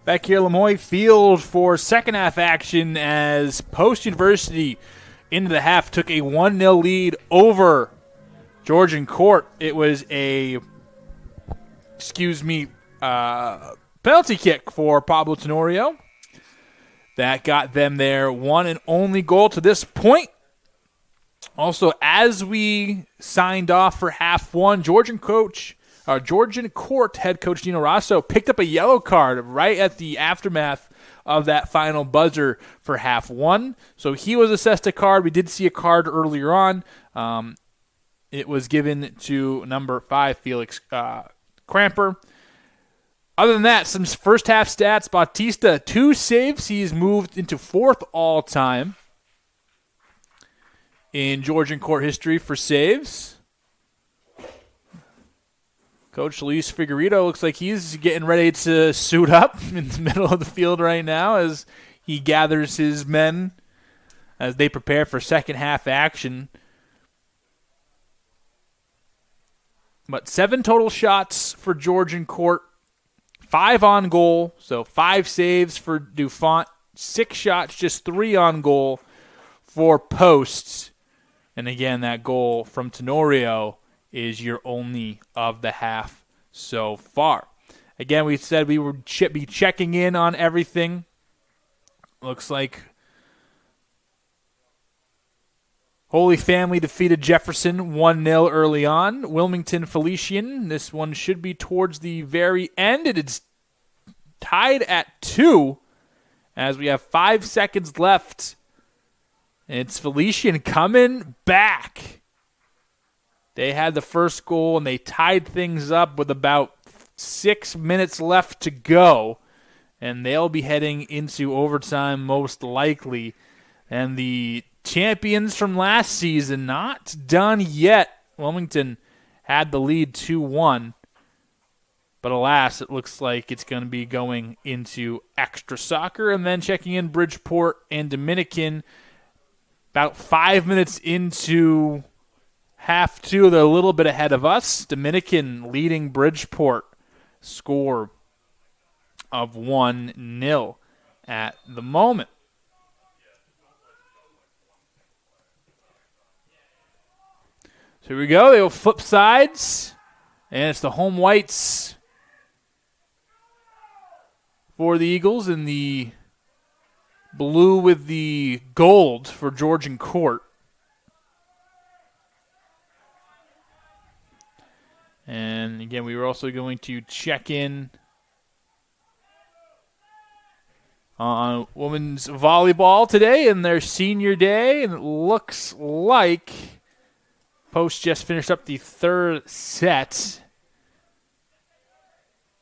Back here at Lemoyne Field for second half action as Post University into the half took a 1-0 lead over Georgian Court. It was a, penalty kick for Pablo Tenorio. That got them their one and only goal to this point. Also, as we signed off for half one, Georgian Court head coach Dino Rosso picked up a yellow card right at the aftermath of that final buzzer for half one. So he was assessed a card. We did see a card earlier on. It was given to number 5, Felix Cramper. Other than that, some first half stats. Bautista, 2 saves. He's moved into 4th all-time in Georgian Court history for saves. Coach Luis Figueredo looks like he's getting ready to suit up in the middle of the field right now as he gathers his men as they prepare for second half action. But 7 total shots for Georgian Court, 5 on goal, so 5 saves for Dufont, 6 shots, just 3 on goal for Posts. And again, that goal from Tenorio is your only of the half so far. Again, we said we would be checking in on everything. Looks like Holy Family defeated Jefferson 1-0 early on. Wilmington Felician, this one should be towards the very end. It is tied at 2 as we have 5 seconds left. It's Felician coming back. They had the first goal, and they tied things up with about 6 minutes left to go. And they'll be heading into overtime most likely. And the champions from last season not done yet. Wilmington had the lead 2-1. But alas, it looks like it's going to be going into extra soccer. And then checking in Bridgeport and Dominican. About 5 minutes into half 2, they're a little bit ahead of us. Dominican leading Bridgeport, score of 1-0 at the moment. So here we go. They'll flip sides, and it's the home whites for the Eagles and the blue with the gold for Georgian Court. And again, we were also going to check in on women's volleyball today in their senior day. And it looks like Post just finished up the 3rd set.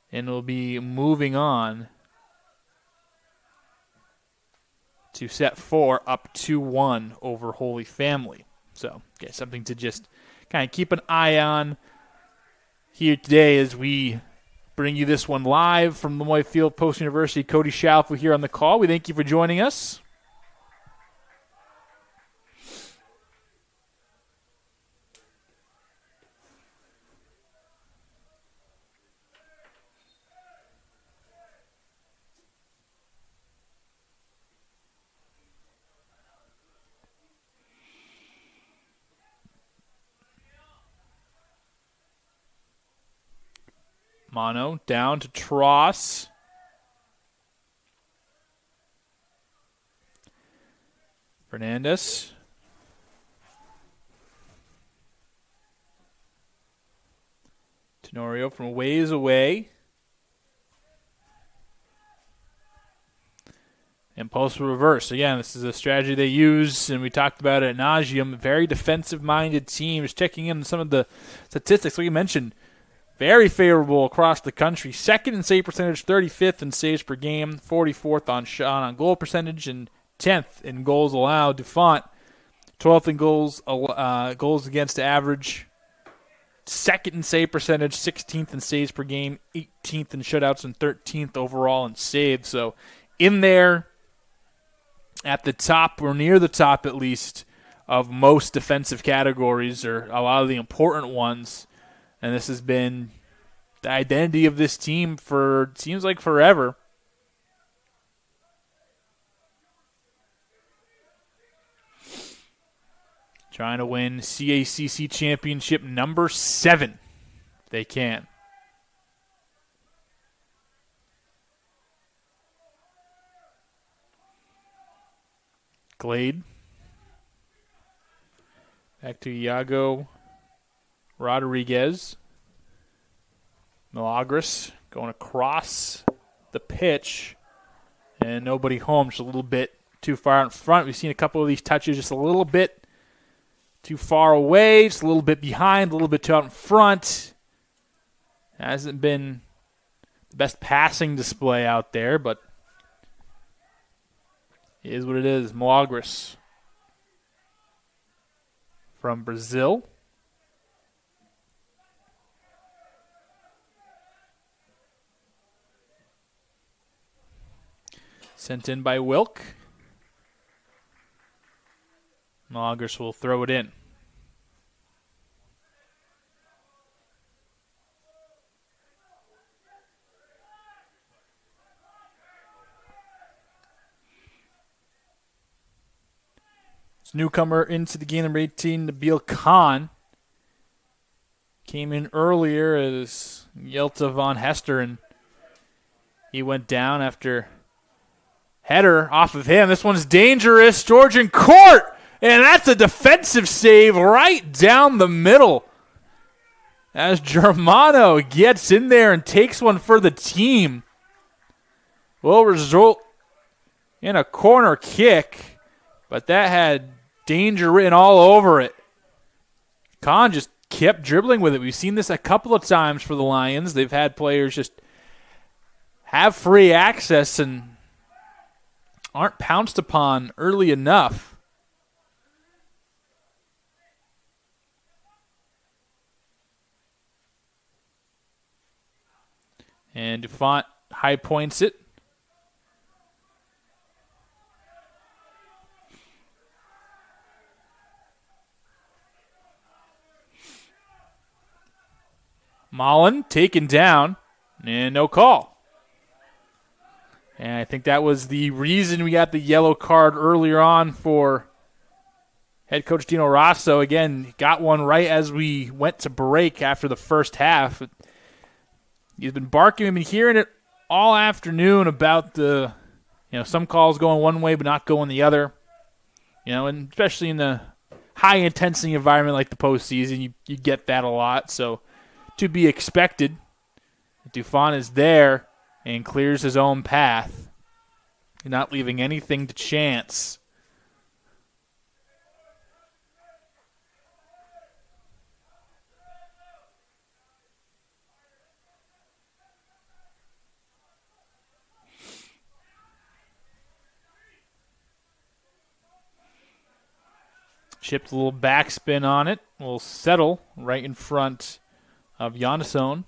And will be moving on to set 4, up 2-1 over Holy Family. So, okay, something to just kind of keep an eye on here today as we bring you this one live from Lemoyne Field Post University. Cody Shalfo here on the call. We thank you for joining us. Mono down to Tross. Fernandez. Tenorio from a ways away. And post reverse. Again, this is a strategy they use, and we talked about it ad nauseum. Very defensive-minded teams. Checking in some of the statistics, like you mentioned, very favorable across the country. 2nd in save percentage, 35th in saves per game, 44th on shot on goal percentage, and 10th in goals allowed. Dufont, 12th in goals against average, 2nd in save percentage, 16th in saves per game, 18th in shutouts, and 13th overall in saves. So in there at the top, or near the top at least, of most defensive categories, or a lot of the important ones. And this has been the identity of this team for, it seems like, forever. trying to win CACC championship number 7. If they can. Glade. Back to Iago Rodriguez. Milagros going across the pitch. And nobody home, just a little bit too far in front. We've seen a couple of these touches just a little bit too far away, just a little bit behind, a little bit too out in front. Hasn't been the best passing display out there, but it is what it is. Milagros from Brazil. Sent in by Wilk. Milagros will throw it in. This newcomer into the game, number 18, Nabil Khan. Came in earlier as Yelta von Hester, and he went down after header off of him. This one's dangerous. Georgian court. And that's a defensive save right down the middle. As Germano gets in there and takes one for the team. Will result in a corner kick. But that had danger written all over it. Khan just kept dribbling with it. We've seen this a couple of times for the Lions. They've had players just have free access and aren't pounced upon early enough. And Dufont high points it. Mullen taken down, and no call. And I think that was the reason we got the yellow card earlier on for head coach Dino Rosso. Again, got one right as we went to break after the first half. He's been barking. We've been hearing it all afternoon about the, some calls going one way but not going the other. And especially in the high-intensity environment like the postseason, you get that a lot. So to be expected, Dufont is there and clears his own path, not leaving anything to chance. Chipped a little backspin on it. Will settle right in front of Janson.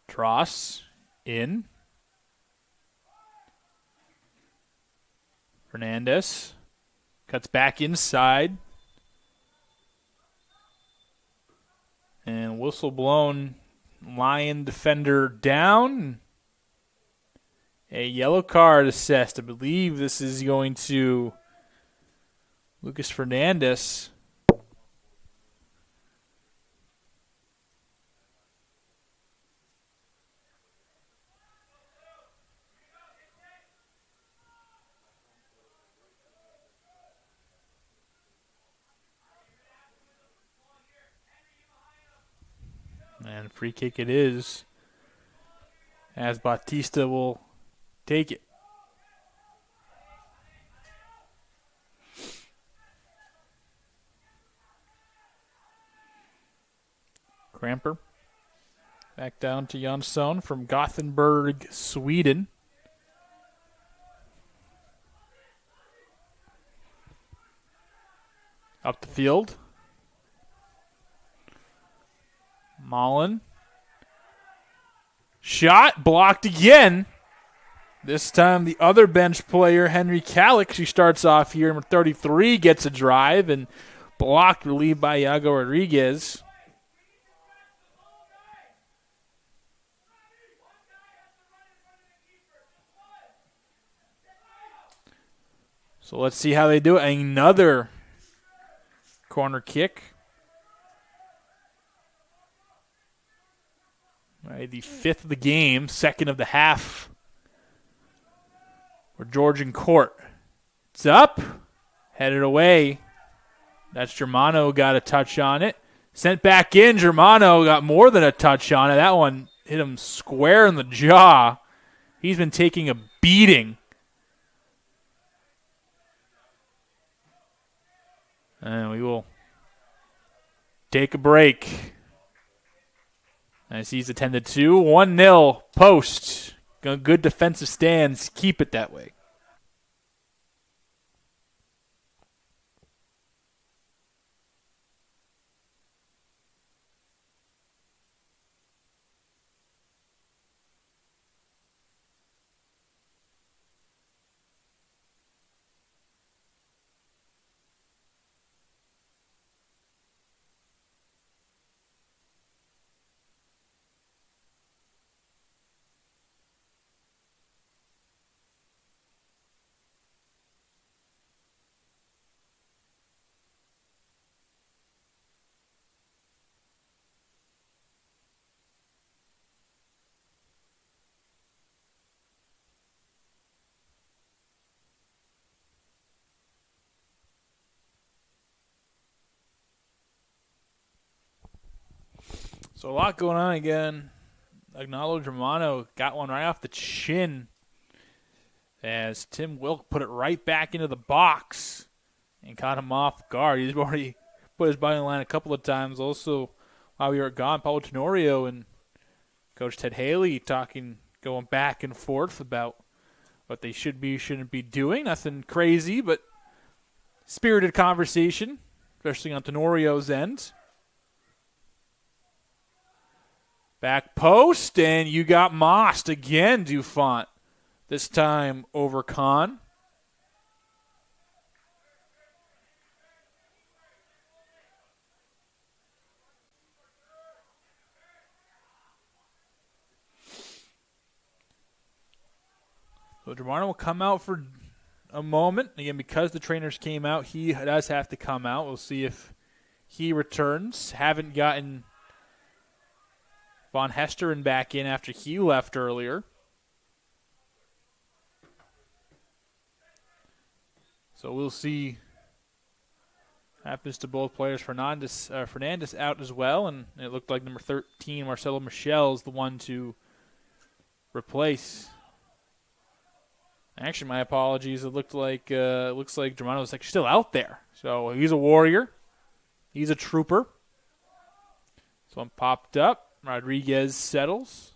Tross in. Fernandez cuts back inside. And whistle blown, Lion defender down. A yellow card assessed. I believe this is going to Lucas Fernandez. And free kick it is, as Bautista will take it. Kramper back down to Jansson from Gothenburg, Sweden. Up the field. Mullen. Shot blocked again. This time the other bench player, Henry Calix, who starts off here, number 33, gets a drive and blocked, relieved by Iago Rodriguez. So let's see how they do it. Another corner kick. All right, the 5th of the game, 2nd of the half. For Georgian court. It's up. Headed away. That's Germano got a touch on it. Sent back in. Germano got more than a touch on it. That one hit him square in the jaw. He's been taking a beating. And we will take a break. As he's attended to. 1-0 post. Good defensive stands. Keep it that way. So a lot going on again. Agnolo Germano got one right off the chin as Tim Wilk put it right back into the box and caught him off guard. He's already put his body in line a couple of times. Also, while we were gone, Paulo Tenorio and Coach Ted Haley going back and forth about what they should be, shouldn't be doing. Nothing crazy, but spirited conversation, especially on Tenorio's end. Back post, and you got mossed again, Dufont. This time over Kahn. So Germano will come out for a moment. Again, because the trainers came out, he does have to come out. We'll see if he returns. Haven't gotten Von Hesteren back in after he left earlier. So we'll see what happens to both players. Fernandez out as well, and it looked like number 13, Marcelo Michel, is the one to replace. Actually, my apologies. It looks like Germano's still out there. So he's a warrior. He's a trooper. So one popped up. Rodriguez settles.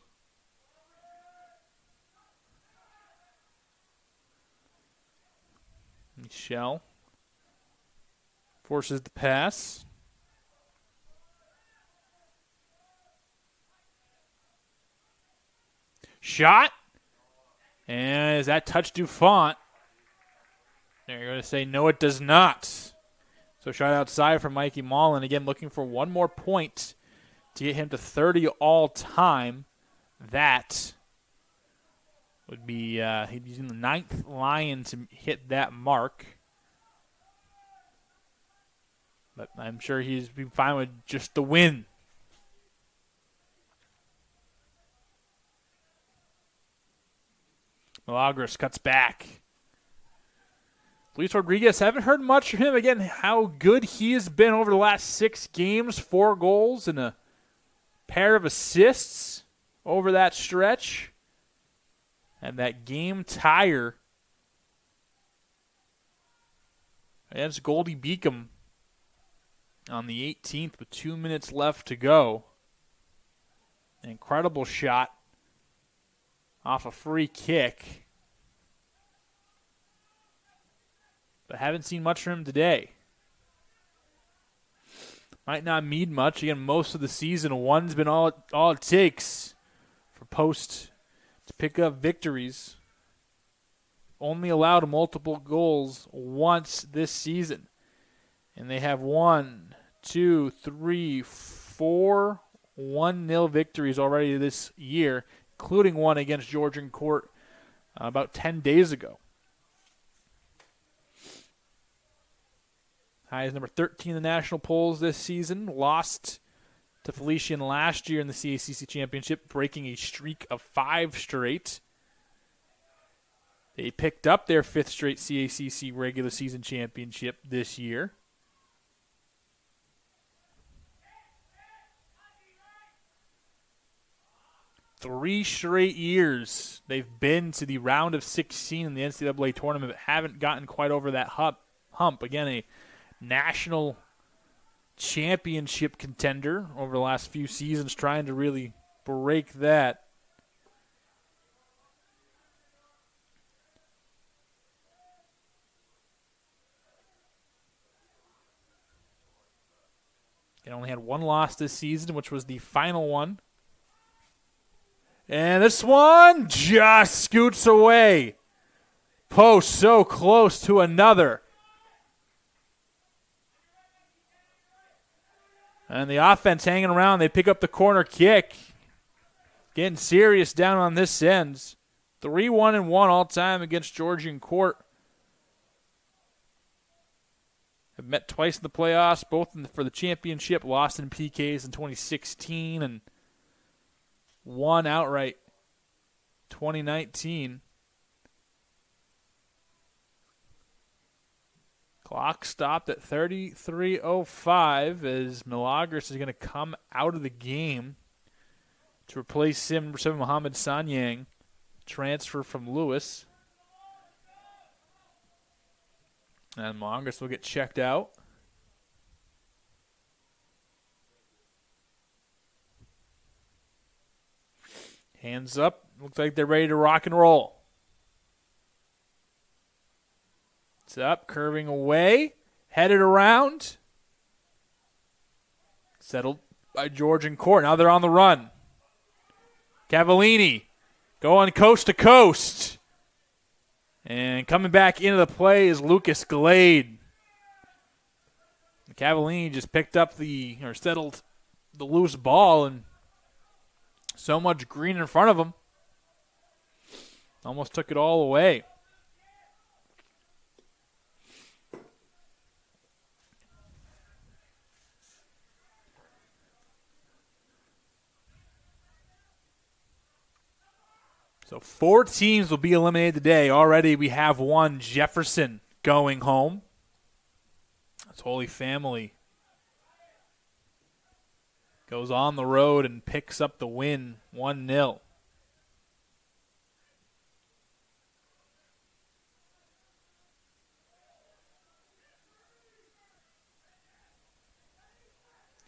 Michel forces the pass. Shot. And is that touch Dufont? They're going to say no, it does not. So shot outside from Mikey Mullen. Again, looking for one more point to get him to 30 all-time. That would be, he's in the 9th Lion to hit that mark. But I'm sure he's been fine with just the win. Milagros cuts back. Luis Rodriguez, haven't heard much from him. Again, how good he has been over the last 6 games. 4 goals and a pair of assists over that stretch. And that game tire against Goldie Beacom on the 18th with 2 minutes left to go. An incredible shot off a free kick. But haven't seen much from him today. Might not mean much. Again, most of the season, one's been all it takes for Post to pick up victories. Only allowed multiple goals once this season. And they have 1, 2, 3, 4 1-0 victories already this year, including one against Georgian Court about 10 days ago. High is number 13 in the national polls this season. Lost to Felician last year in the CACC championship, breaking a streak of 5 straight. They picked up their 5th straight CACC regular season championship this year. Three straight years they've been to the round of 16 in the NCAA tournament, but haven't gotten quite over that hump. Again, a national championship contender over the last few seasons, trying to really break that. They only had one loss this season, which was the final one. And this one just scoots away. Post so close to another. And the offense hanging around. They pick up the corner kick. Getting serious down on this end. 3-1-1 all time against Georgian Court. Have met twice in the playoffs, both for the championship. Lost in PKs in 2016 and won outright 2019. Clock stopped at 33:05 as Milagros is going to come out of the game to replace him, number 7, Mohamed Sanyang, transfer from Lewis. And Milagros will get checked out. Hands up. Looks like they're ready to rock and roll. It's up, curving away, headed around. Settled by Georgian Court. Now they're on the run. Cavallini going coast to coast. And coming back into the play is Lucas Glade. Cavallini just picked up settled the loose ball, and so much green in front of him. Almost took it all away. So 4 teams will be eliminated today. Already we have one, Jefferson, going home. That's Holy Family. Goes on the road and picks up the win, 1-0.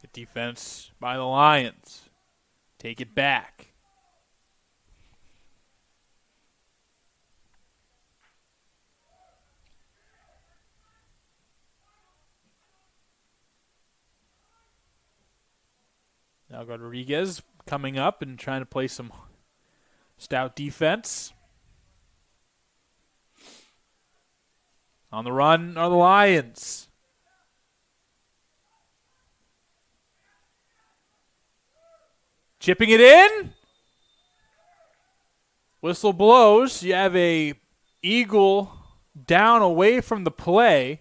Good defense by the Lions. Take it back. Now Rodriguez coming up and trying to play some stout defense. On the run are the Lions. Chipping it in. Whistle blows. You have a Eagle down away from the play.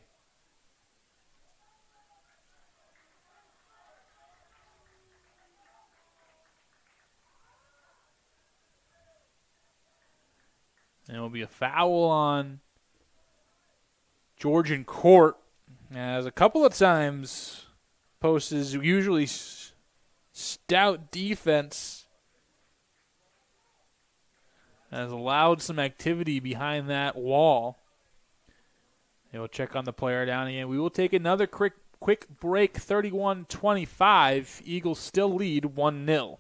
And it will be a foul on Georgian Court. As a couple of times, Post is usually stout defense has allowed some activity behind that wall. They will check on the player down again. We will take another quick break, 31-25. Eagles still lead 1-0.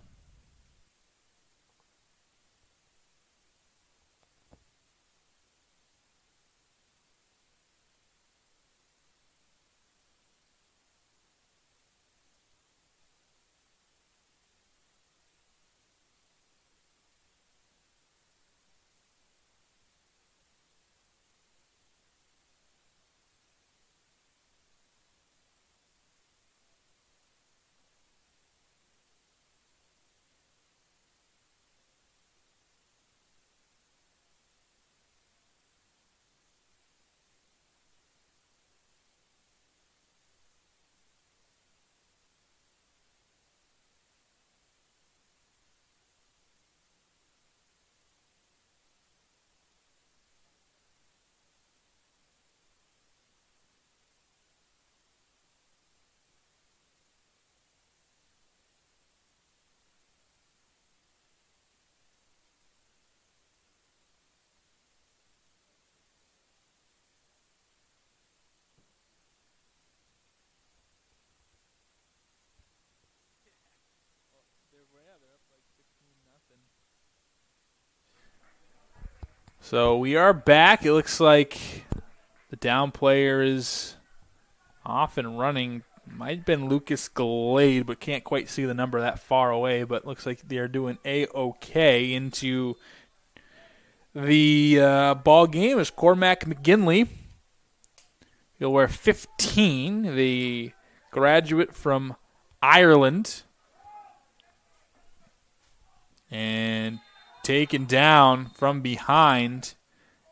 So we are back. It looks like the down player is off and running. Might have been Lucas Glade, but can't quite see the number that far away. But looks like they're doing A-OK into the ball game is Cormac McGinley. He'll wear 15, the graduate from Ireland. And taken down from behind.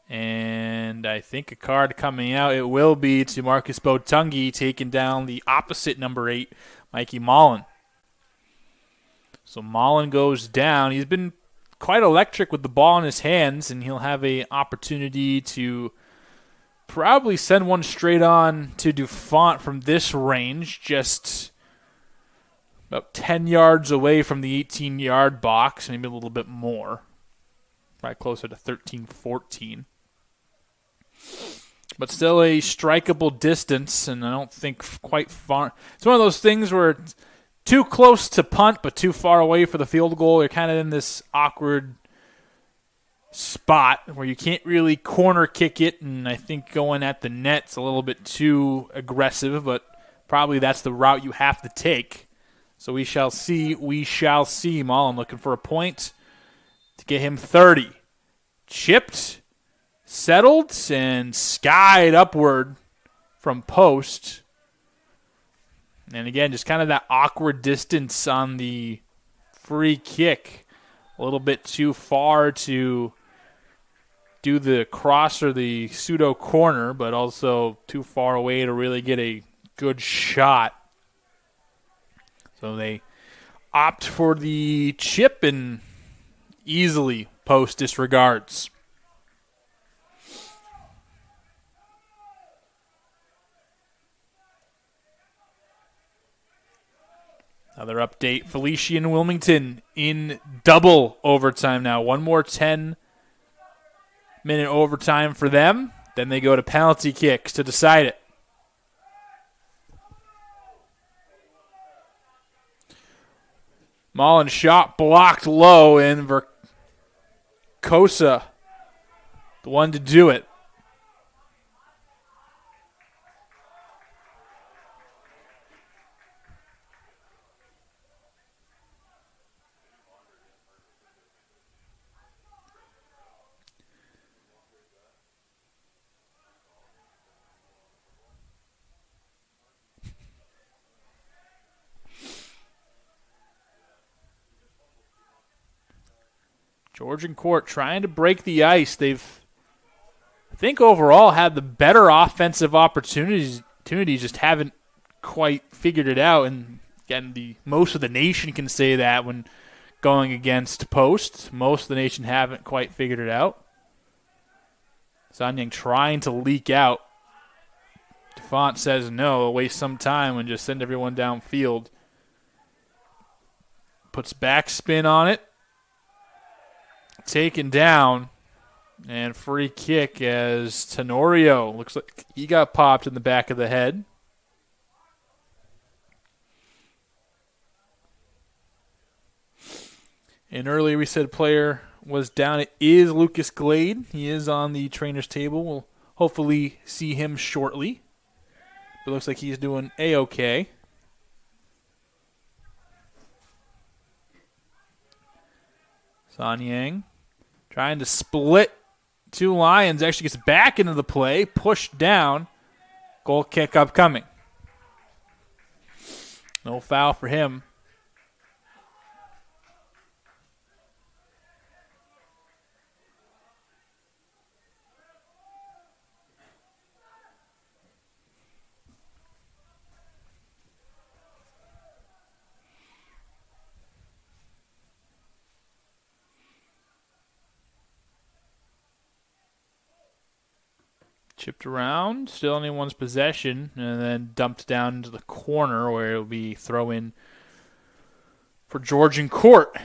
And I think a card coming out, it will be to Marcus Botungi, taking down the opposite number 8, Mikey Mullen. So Mullen goes down. He's been quite electric with the ball in his hands, and he'll have an opportunity to probably send one straight on to Dufont from this range, just about 10 yards away from the 18-yard box, maybe a little bit more. Probably closer to 13, 14. But still a strikeable distance, and I don't think quite far. It's one of those things where it's too close to punt, but too far away for the field goal. You're kind of in this awkward spot where you can't really corner kick it, and I think going at the net's a little bit too aggressive, but probably that's the route you have to take. So we shall see. We shall see. Mullen looking for a point to get him 30. Chipped. Settled and skied upward from post. And again, just kind of that awkward distance on the free kick. A little bit too far to do the cross or the pseudo corner, but also too far away to really get a good shot. So they opt for the chip and easily post disregards. Another update, Felician Wilmington in double overtime now. One more 10-minute overtime for them. Then they go to penalty kicks to decide it. Mullen shot blocked low, and Verkosa, the one to do it. Georgian Court trying to break the ice. They've, I think, overall had the better offensive opportunities, just haven't quite figured it out. And again, most of the nation can say that when going against posts. Most of the nation haven't quite figured it out. Sanyang trying to leak out. Dufont says no, waste some time and just send everyone downfield. Puts backspin on it. Taken down, and free kick as Tenorio looks like he got popped in the back of the head. And earlier we said player was down. It is Lucas Glade. He is on the trainer's table. We'll hopefully see him shortly. But it looks like he's doing A-OK. Sanyang trying to split two Lions. Actually gets back into the play. Pushed down. Goal kick upcoming. No foul for him. Chipped around, still in anyone's possession, and then dumped down into the corner where it'll be throw in for Georgian Court.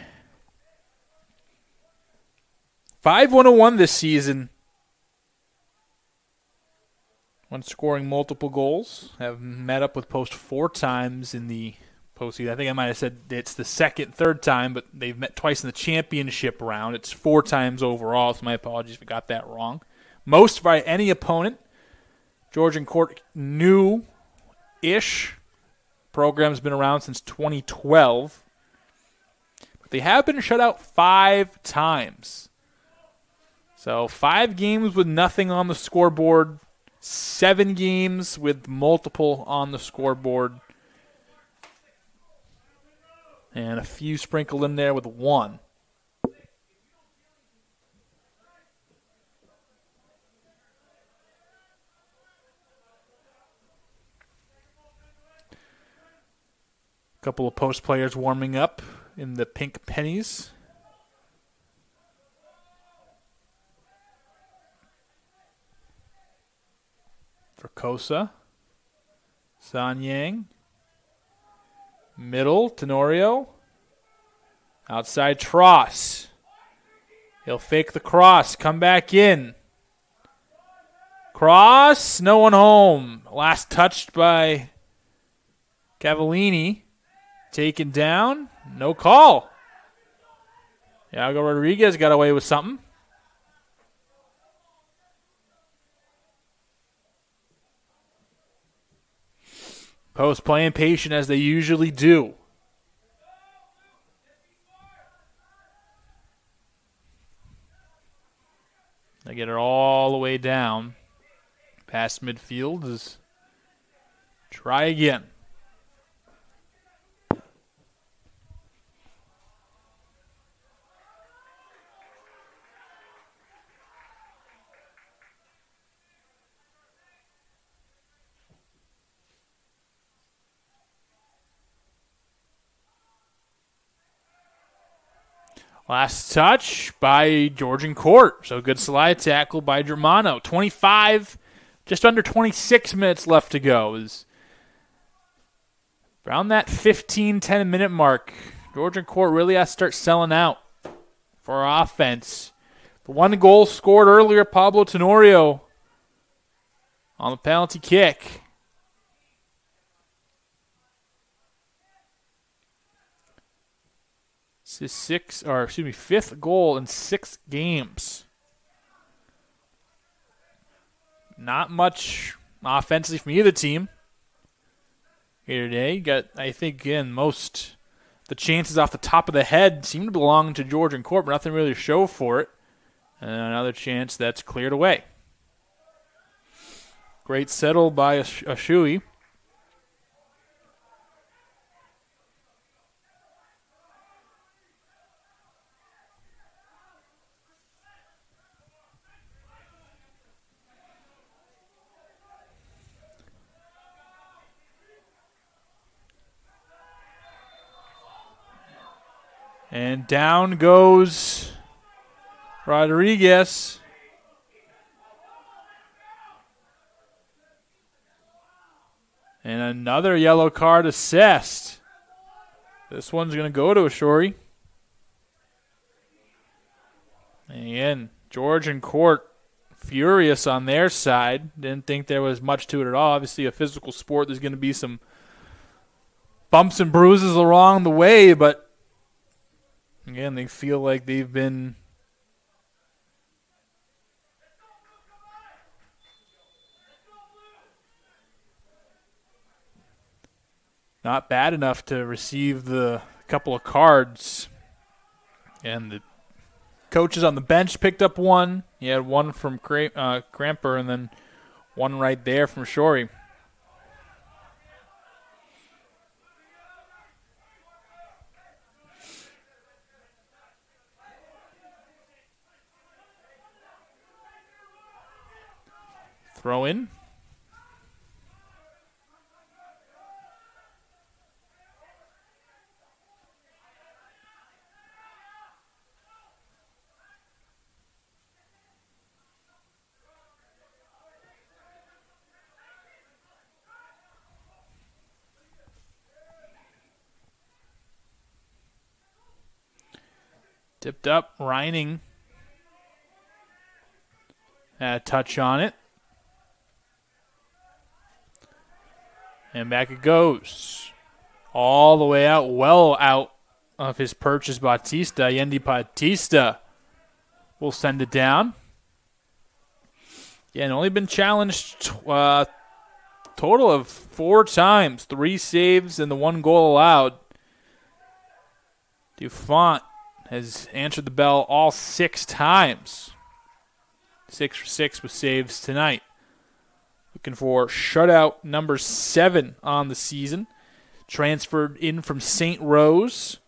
5-1-1 this season. When scoring multiple goals, have met up with post 4 times in the postseason. I think I might have said it's the third time, but they've met twice in the championship round. It's 4 times overall, so my apologies if I got that wrong. Most by any opponent. Georgian Court new-ish. Program's been around since 2012. But they have been shut out 5 times. So 5 games with nothing on the scoreboard. 7 games with multiple on the scoreboard. And a few sprinkled in there with 1. Couple of post players warming up in the pink pennies. For Kosa. Sanyang. Middle, Tenorio. Outside, Tross. He'll fake the cross, come back in. Cross, no one home. Last touched by Cavallini. Taken down, no call. Iago Rodriguez got away with something. Post playing patient as they usually do. They get it all the way down. Past midfield is try again. Last touch by Georgian Court. So good slide tackle by Germano. 25, just under 26 minutes left to go. Is around that 15-10 minute mark. Georgian Court really has to start selling out for offense. The 1 goal scored earlier, Pablo Tenorio on the penalty kick. It's his 5th goal in 6 games. Not much offensively from either team here today. Got, I think, again, most the chances off the top of the head seem to belong to Georgian Court, but nothing really to show for it. And another chance that's cleared away. Great settle by Ashui. And down goes Rodriguez. And another yellow card assessed. This one's going to go to Ashori. And again, Georgian Court furious on their side. Didn't think there was much to it at all. Obviously a physical sport. There's going to be some bumps and bruises along the way, but again, they feel like they've been not bad enough to receive the couple of cards. And the coaches on the bench picked up one. He had one from Cramper and then one right there from Shorey. Throw in. Tipped up, Reining. Had a touch on it. And back it goes. all the way out, well out of his purchase, Bautista. Yendi Bautista will send it down. Yeah, and only been challenged total of 4 times, 3 saves and the 1 goal allowed. Dufont has answered the bell all 6 times. 6 for 6 with saves tonight. Looking for shutout number 7 on the season. Transferred in from St. Rose.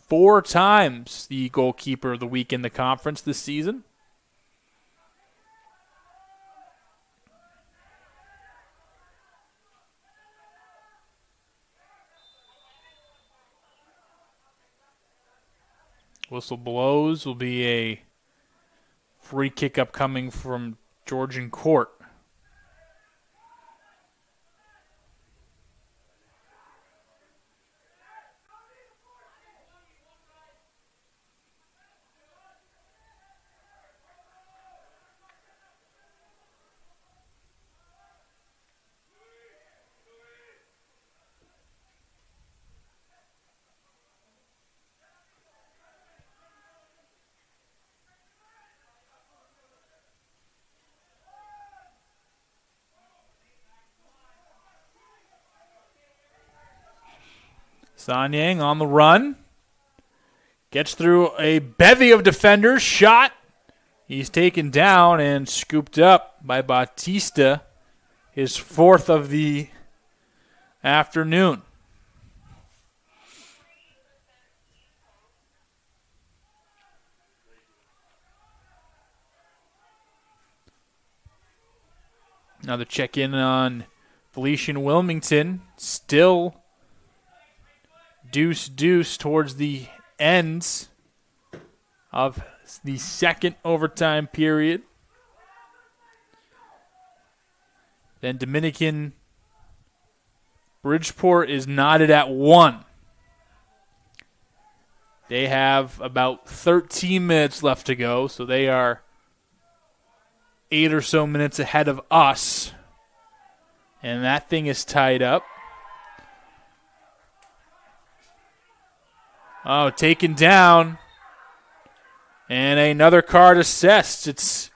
4 times the goalkeeper of the week in the conference this season. Whistle blows. Will be a free kick upcoming from Georgian court. Sanyang on the run. Gets through a bevy of defenders. Shot. He's taken down and scooped up by Bautista. His 4th of the afternoon. Another check-in on Felician Wilmington. Still deuce towards the ends of the second overtime period. Then Dominican Bridgeport is knotted at 1. They have about 13 minutes left to go, so they are 8 or so minutes ahead of us. And that thing is tied up. Oh, taken down. And another card assessed. It's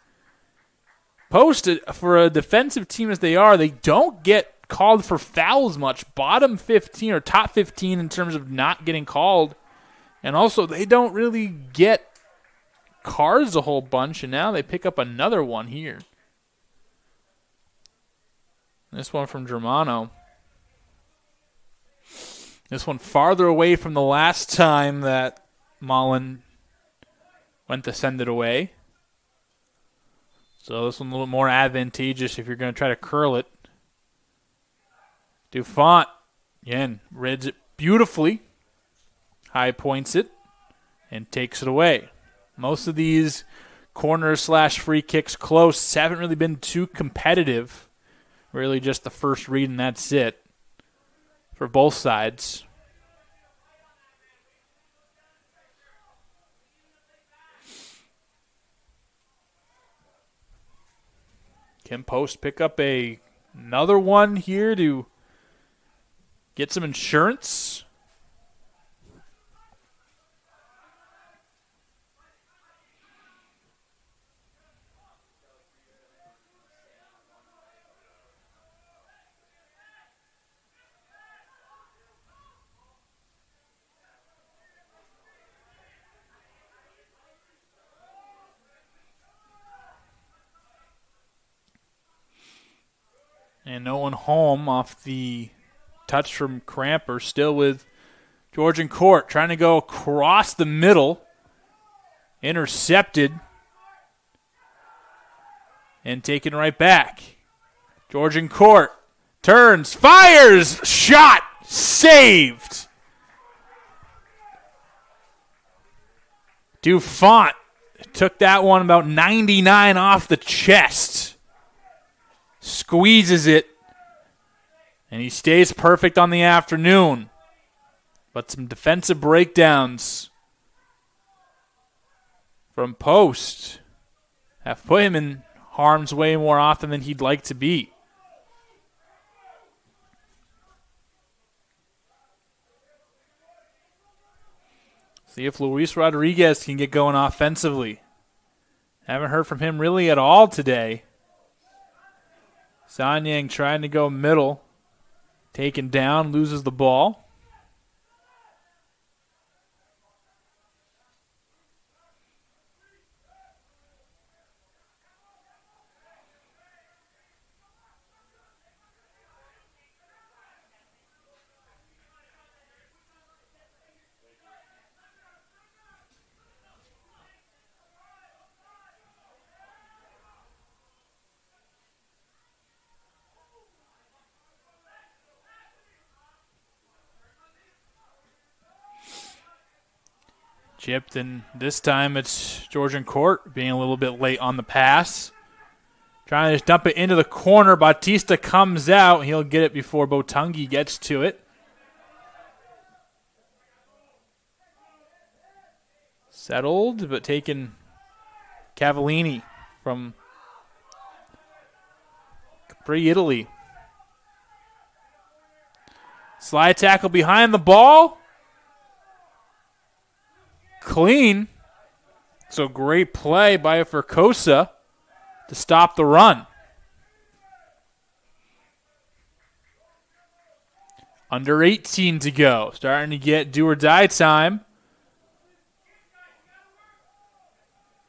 posted for a defensive team as they are. They don't get called for fouls much. Bottom 15 or top 15 in terms of not getting called. And also, they don't really get cards a whole bunch. And now they pick up another one here. This one from Germano. This one farther away from the last time that Mullen went to send it away. So this one a little more advantageous if you're going to try to curl it. Dufont, again, reads it beautifully. High points it and takes it away. Most of these corner/free kicks close haven't really been too competitive. Really just the first read and that's it. For both sides. Can Post pick up another one here to get some insurance? And no one home off the touch from Cramper. Still with Georgian Court. Trying to go across the middle. Intercepted. And taken right back. Georgian Court. Turns. Fires. Shot. Saved. Dufont took that one about 99 off the chest. Squeezes it, and he stays perfect on the afternoon. But some defensive breakdowns from Post have put him in harm's way more often than he'd like to be. See if Luis Rodriguez can get going offensively. Haven't heard from him really at all today. Sanyang trying to go middle. Taken down, loses the ball. Chipped, and this time it's Georgian Court being a little bit late on the pass. Trying to just dump it into the corner. Bautista comes out. He'll get it before Botungi gets to it. Settled, but taken Cavallini from Capri, Italy. Slide tackle behind the ball. Clean. So great play by Fercosa to stop the run. Under 18 to go. Starting to get do or die time.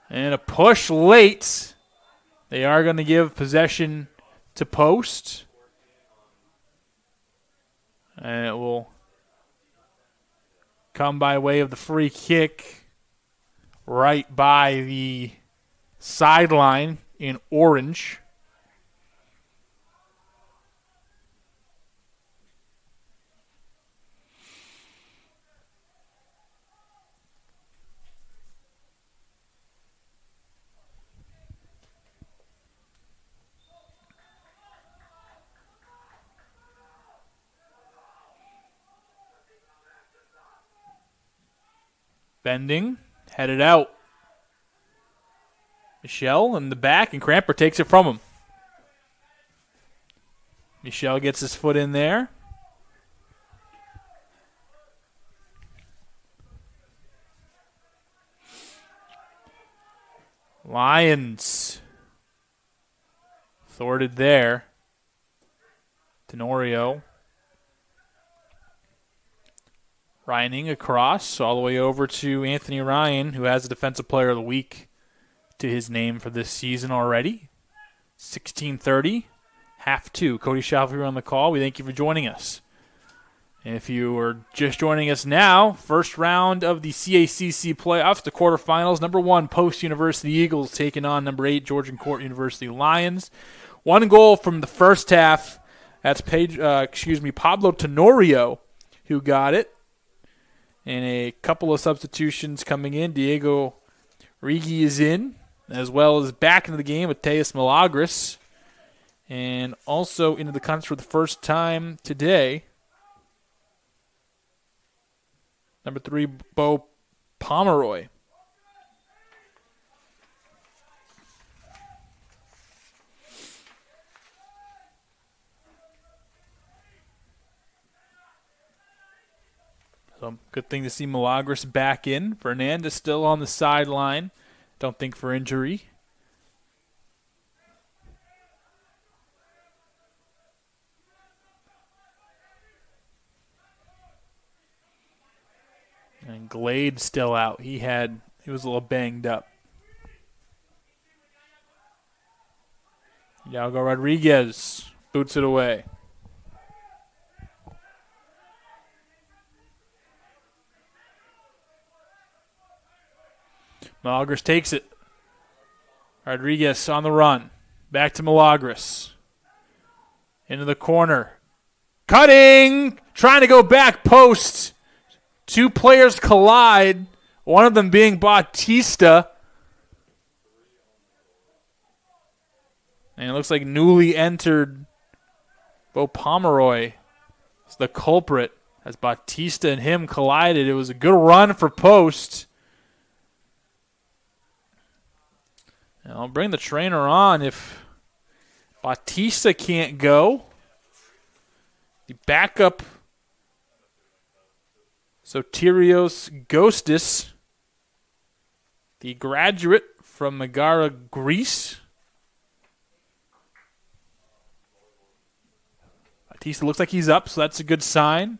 And a push late. They are going to give possession to Post. And it will come by way of the free kick right by the sideline in orange. Bending, headed out. Michel in the back, and Cramper takes it from him. Michel gets his foot in there. Lions thwarted there. Tenorio. Ryaning across all the way over to Anthony Ryan, who has the Defensive Player of the Week to his name for this season already. 16:30, half two. Cody Schauffer on the call. We thank you for joining us. If you are just joining us now, first round of the CACC playoffs, the quarterfinals. Number 1, Post University Eagles taking on number 8, Georgian Court University Lions. One goal from the first half. That's Pablo Tenorio who got it. And a couple of substitutions coming in. Diego Rigi is in, as well as back into the game with Teus Milagros. And also into the contest for the first time today, number 3, Bo Pomeroy. So good thing to see Milagros back in. Fernandez still on the sideline. Don't think for injury. And Glade still out. He was a little banged up. Yago Rodriguez boots it away. Milagros takes it. Rodriguez on the run. Back to Milagros. Into the corner. Cutting! Trying to go back post. Two players collide. One of them being Bautista. And it looks like newly entered Bo Pomeroy is the culprit as Bautista and him collided. It was a good run for Post. And I'll bring the trainer on if Bautista can't go. The backup Sotirios Ghostis, the graduate from Megara, Greece. Batista looks like he's up, so that's a good sign.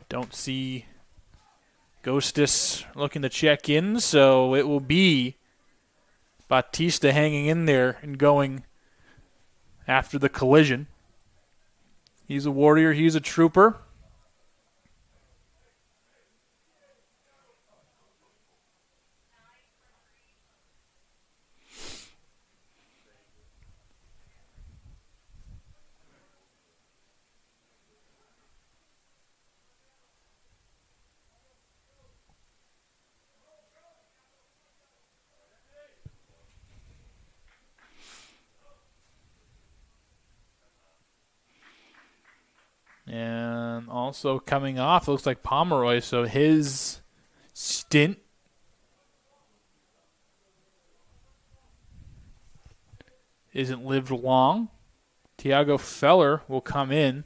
Don't see Ghostis looking to check in, so it will be Batista hanging in there and going after the collision. He's a warrior. He's a trooper. And also coming off, looks like Pomeroy, so his stint isn't lived long. Tiago Feller will come in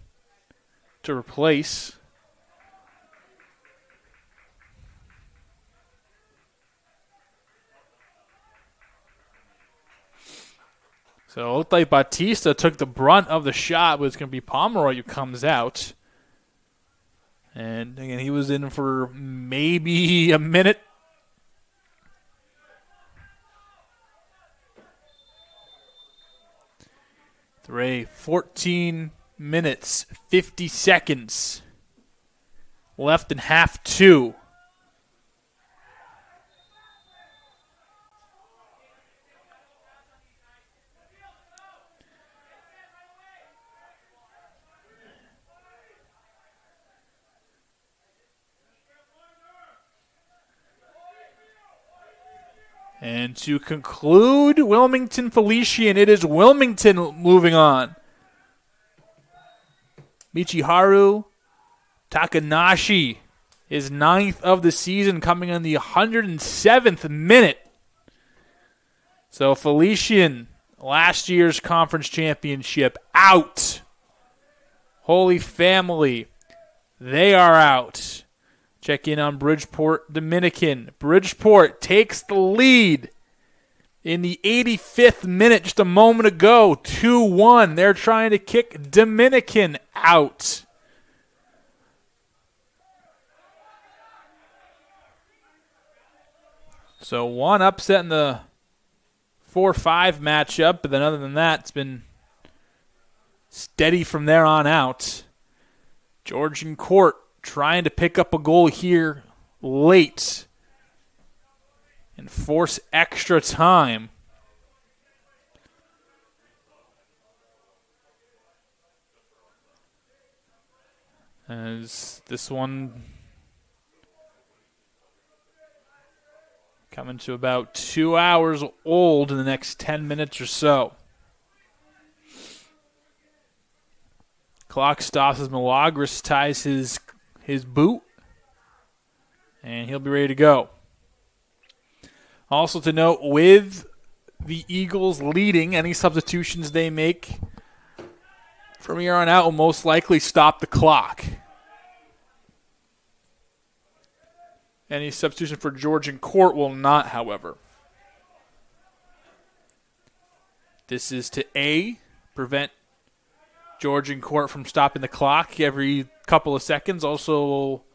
to replace. So it looked like Batista took the brunt of the shot, but it's going to be Pomeroy who comes out. And again, he was in for maybe a minute. Ray, 14 minutes, 50 seconds left in half two. And to conclude Wilmington Felician, it is Wilmington moving on. Michiharu Takanashi, his 9th of the season, coming in the 107th minute. So Felician, last year's conference championship, out. Holy Family, they are out. Check in on Bridgeport Dominican. Bridgeport takes the lead in the 85th minute, just a moment ago, 2-1. They're trying to kick Dominican out. So one upset in the 4-5 matchup, but then other than that, it's been steady from there on out. Georgian Court trying to pick up a goal here late and force extra time. As this one coming to about 2 hours old in the next 10 minutes or so. Clock stops as Milagros ties his boot, and he'll be ready to go. Also to note, with the Eagles leading, any substitutions they make from here on out will most likely stop the clock. Any substitution for Georgian Court will not, however. This is to prevent Georgian Court from stopping the clock every couple of seconds. Also will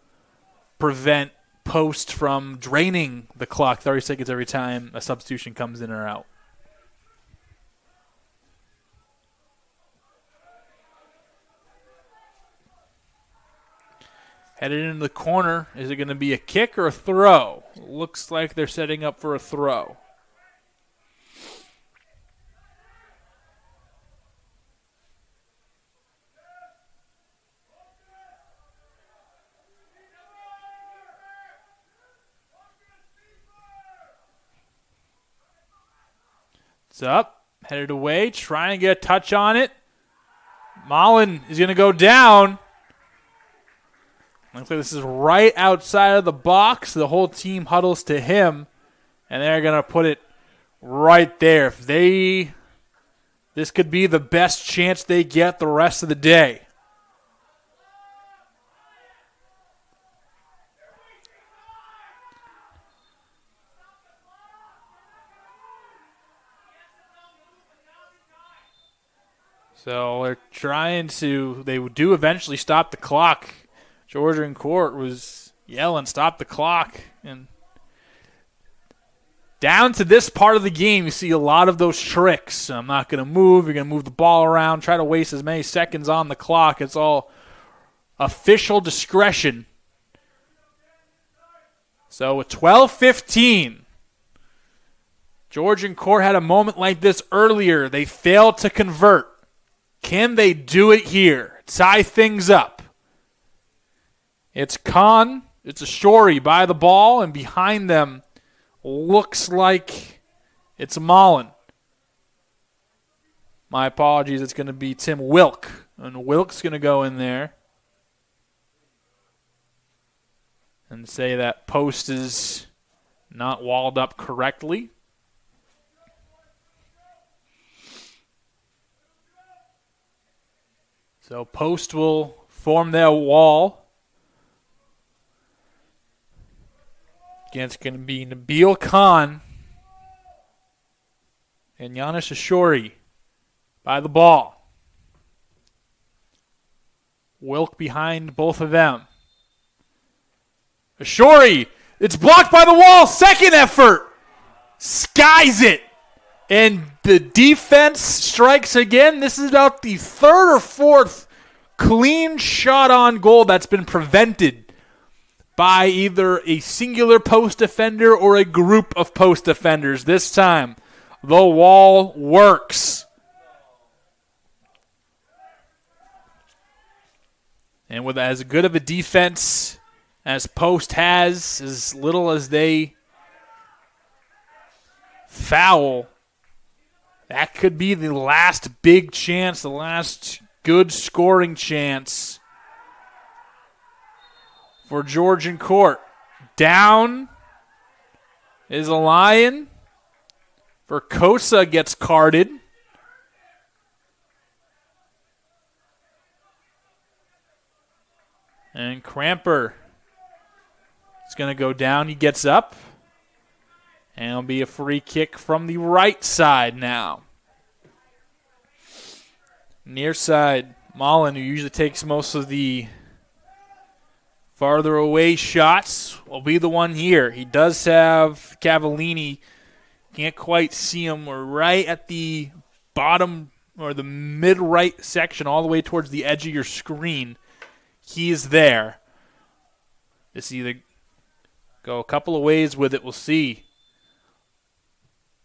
prevent Post from draining the clock 30 seconds every time a substitution comes in or out. Headed into the corner. Is it going to be a kick or a throw? Looks like they're setting up for a throw. It's up, headed away, trying to get a touch on it. Mullen is going to go down. Looks like this is right outside of the box. The whole team huddles to him, and they're going to put it right there. This could be the best chance they get the rest of the day. So they're they do eventually stop the clock. Georgian court was yelling, stop the clock. And down to this part of the game, you see a lot of those tricks. I'm not going to move. You're going to move the ball around, try to waste as many seconds on the clock. It's all official discretion. So with 12:15, Georgian court had a moment like this earlier. They failed to convert. Can they do it here? Tie things up. It's Khan. It's a Shorey by the ball, and behind them looks like it's Mullen. My apologies. It's going to be Tim Wilk. And Wilk's going to go in there and say that post is not walled up correctly. So post will form their wall. Again, it's going to be Nabil Khan and Giannis Ashori by the ball. Wilk behind both of them. Ashori, it's blocked by the wall. Second effort. Skies it. And the defense strikes again. This is about the third or fourth clean shot on goal that's been prevented by either a singular post defender or a group of post defenders. This time, the wall works. And with as good of a defense as post has, as little as they foul, that could be the last big chance, the last good scoring chance for Georgian court. Down is a Lion. Verkosa gets carded. And Cramper is going to go down. He gets up. And it'll be a free kick from the right side now. Near side, Mullen, who usually takes most of the farther away shots, will be the one here. He does have Cavallini. Can't quite see him. We're right at the bottom or the mid-right section, all the way towards the edge of your screen. He is there. This either go a couple of ways with it. We'll see.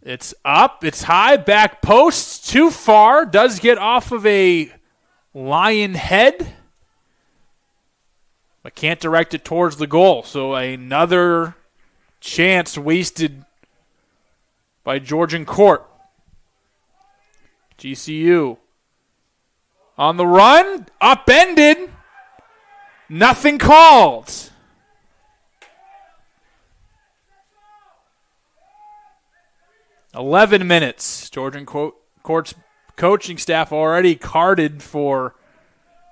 It's up. It's high. Back post. Too far. Does get off of a Lion head. But can't direct it towards the goal. So another chance wasted by Georgian court. GCU on the run. Upended. Nothing called. "11 minutes. Georgian court's coaching staff already carded for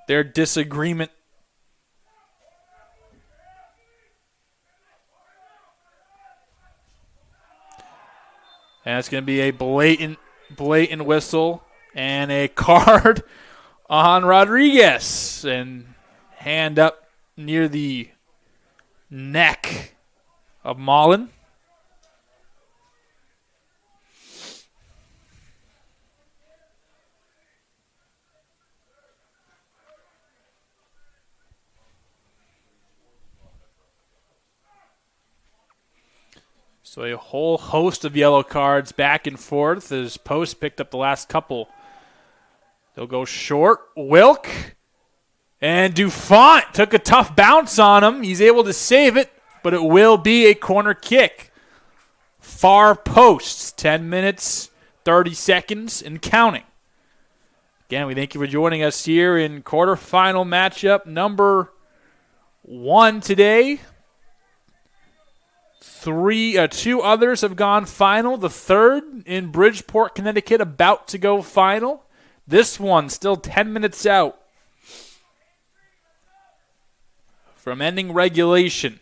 their disagreement. And it's going to be a blatant whistle and a card on Rodriguez. And hand up near the neck of Mullen. So a whole host of yellow cards back and forth as Post picked up the last couple. They'll go short. Wilk and Dufont took a tough bounce on him. He's able to save it, but it will be a corner kick. Far post. 10 minutes, 30 seconds, and counting. Again, we thank you for joining us here in quarterfinal matchup number 1 today. Two others have gone final. The third in Bridgeport, Connecticut, about to go final. This one still 10 minutes out from ending regulation.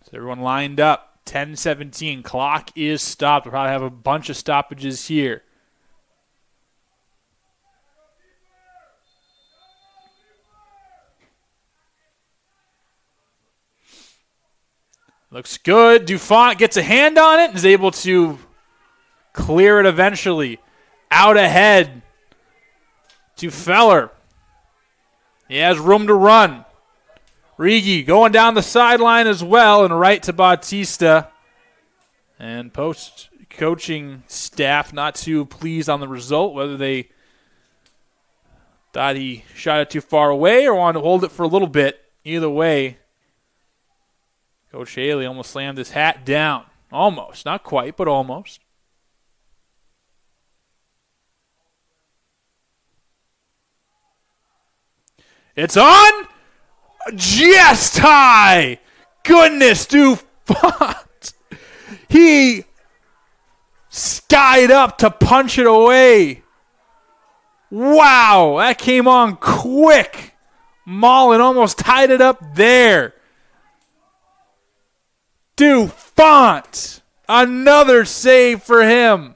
So everyone lined up. 10:17. Clock is stopped. We'll probably have a bunch of stoppages here. Looks good. Dufont gets a hand on it and is able to clear it eventually. Out ahead to Feller. He has room to run. Rigi going down the sideline as well and right to Bautista. And post-coaching staff not too pleased on the result, whether they thought he shot it too far away or wanted to hold it for a little bit. Either way, Coach Haley almost slammed his hat down. Almost. Not quite, but almost. It's on! Just high! Goodness, Dufont! He skied up to punch it away. Wow, that came on quick. Mullen almost tied it up there. Dufont, another save for him.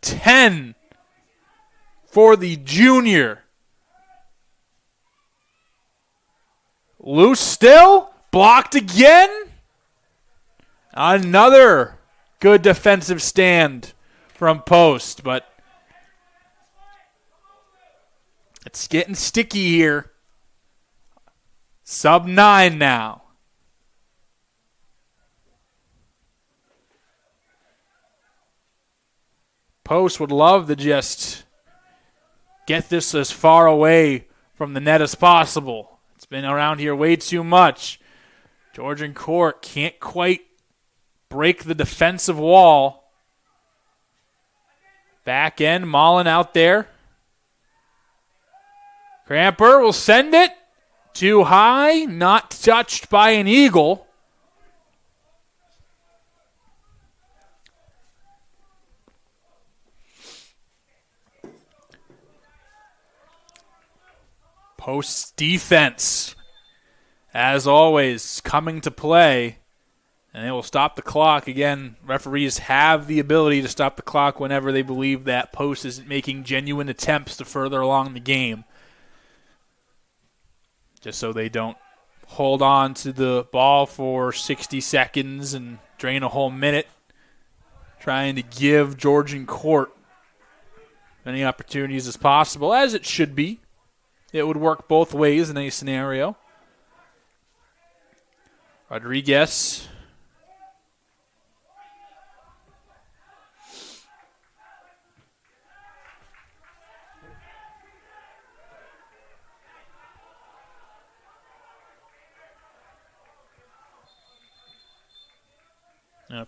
10 for the junior. Loose still, blocked again. Another good defensive stand from Post, but it's getting sticky here. Sub 9 now. Post would love to just get this as far away from the net as possible. It's been around here way too much. Georgian Court can't quite break the defensive wall. Back end, Mullen out there. Cramper will send it. Too high, not touched by an Eagle. Post's defense, as always, coming to play. And they will stop the clock. Again, referees have the ability to stop the clock whenever they believe that Post isn't making genuine attempts to further along the game. Just so they don't hold on to the ball for 60 seconds and drain a whole minute, trying to give Georgian Court many opportunities as possible, as it should be. It would work both ways in any scenario. Rodriguez.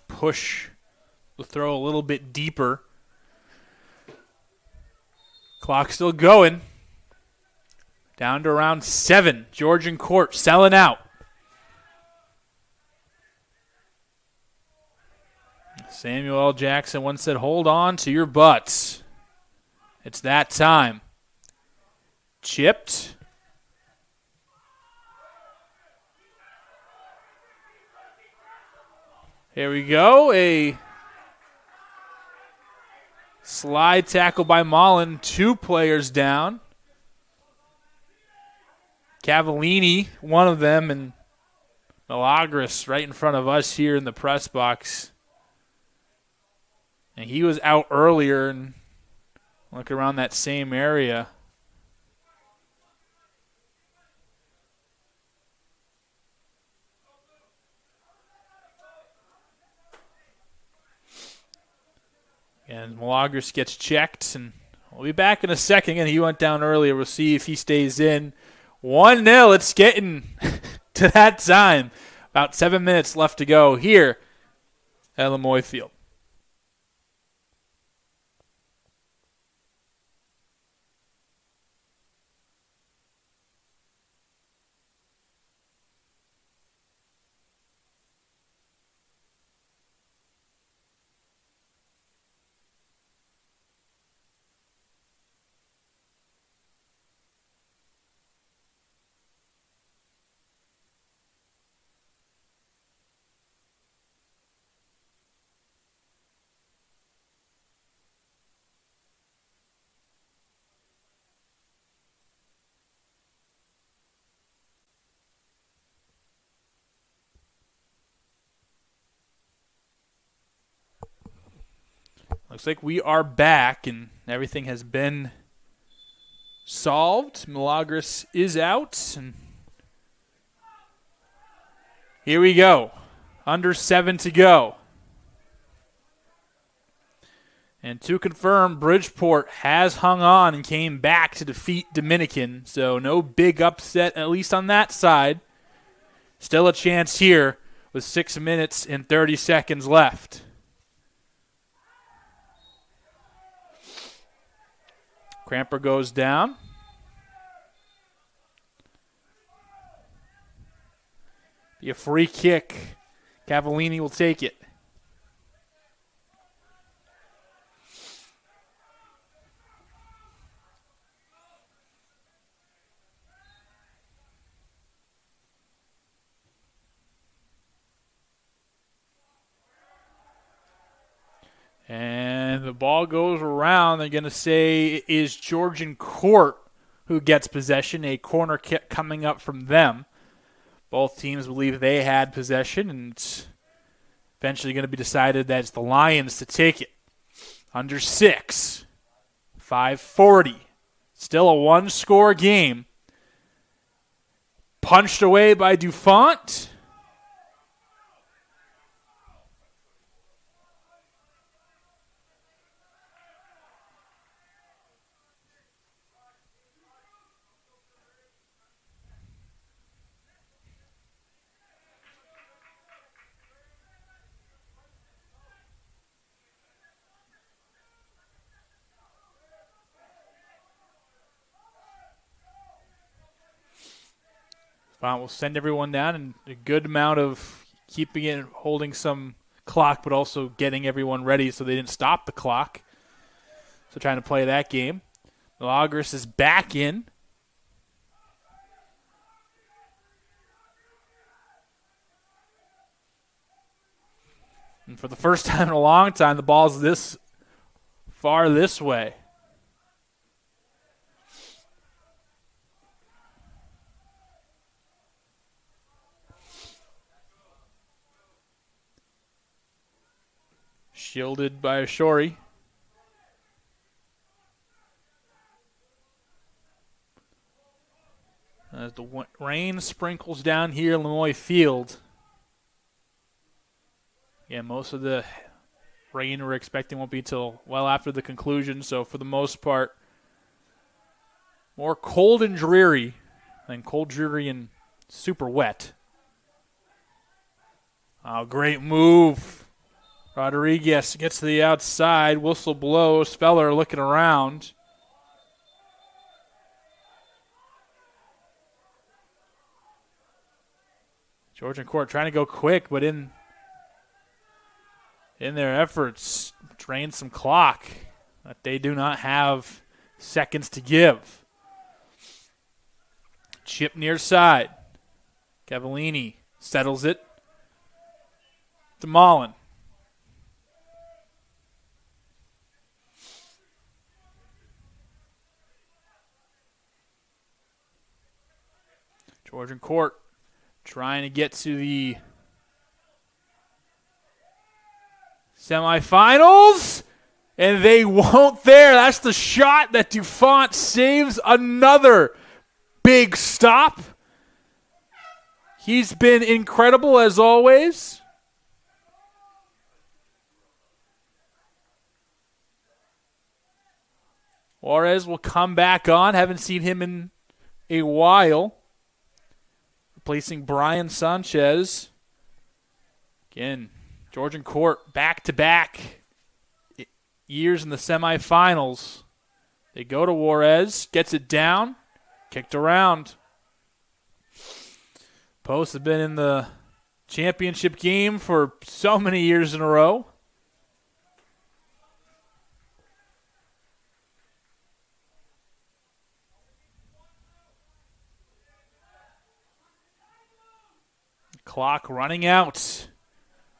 Push the throw a little bit deeper. Clock still going. Down to around 7. Georgian Court selling out. Samuel L. Jackson once said, hold on to your butts. It's that time. Chipped. Here we go. A slide tackle by Mullen. 2 players down. Cavallini, one of them, and Milagros right in front of us here in the press box. And he was out earlier and look around that same area. And Milagros gets checked, and We'll be back in a second, and he went down earlier. We'll see if he stays in. 1-0. It's getting to that time. About 7 minutes left to go here at Lemoy Field. Looks like we are back and everything has been solved. Milagros is out. And here we go. Under 7 to go. And to confirm, Bridgeport has hung on and came back to defeat Dominican. So no big upset, at least on that side. Still a chance here with 6 minutes and 30 seconds left. Cramper goes down. Be a free kick. Cavallini will take it. And the ball goes around. They're going to say it is Georgian Court who gets possession. A corner kick coming up from them. Both teams believe they had possession, and it's eventually going to be decided that it's the Lions to take it. Under 6. 5:40. Still a one-score game. Punched away by Dufont. We'll send everyone down, and a good amount of keeping it, holding some clock, but also getting everyone ready so they didn't stop the clock. So trying to play that game. Milagros is back in. And for the first time in a long time, the ball's this far this way. Shielded by Ashori. As the rain sprinkles down here in Lemoy Field. Yeah, most of the rain we're expecting won't be till well after the conclusion. So for the most part, more cold and dreary than cold, dreary, and super wet. Oh, great move. Rodriguez gets to the outside. Whistle blows. Feller looking around. Georgian Court trying to go quick, but in their efforts, drain some clock. But they do not have seconds to give. Chip near side. Cavallini settles it to Mullen. Georgian Court trying to get to the semifinals, and they won't there. That's the shot that Dufont saves. Another big stop. He's been incredible as always. Juarez will come back on. Haven't seen him in a while. Replacing Brian Sanchez. Again, Georgian Court back-to-back years in the semifinals. They go to Juarez, gets it down, kicked around. Post have been in the championship game for so many years in a row. Clock running out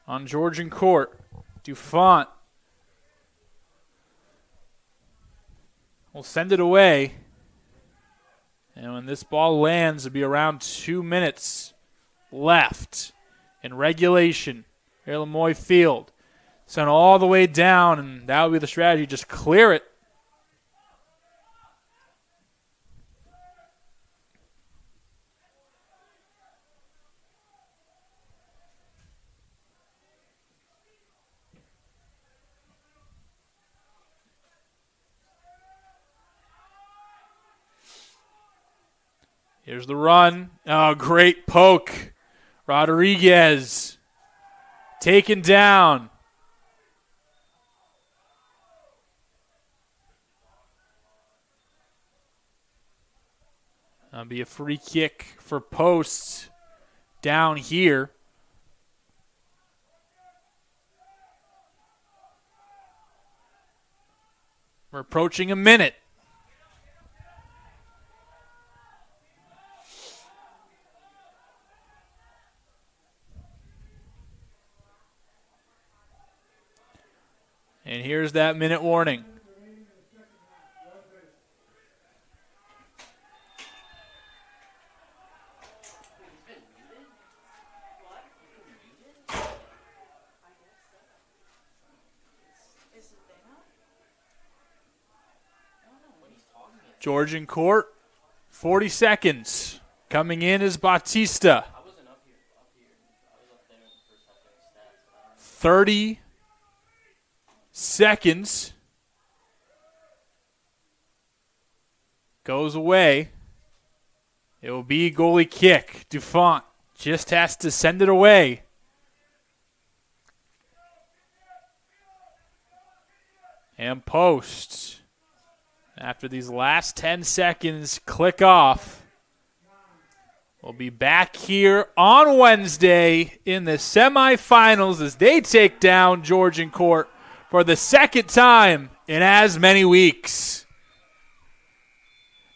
on Georgian Court. Dufont will send it away. And when this ball lands, it'll be around 2 minutes left in regulation here at Lemoy Field. Send all the way down, and that would be the strategy. Just clear it. Here's the run. Oh, great poke. Rodriguez taken down. That'll be a free kick for Posts down here. We're approaching a minute. And here's that minute warning. Georgian Court, 40 seconds. Coming in is Bautista. 30 seconds. Goes away. It will be goalie kick. Dufont just has to send it away. And Posts, after these last 10 seconds click off, we'll be back here on Wednesday in the semifinals as they take down Georgian Court for the second time in as many weeks.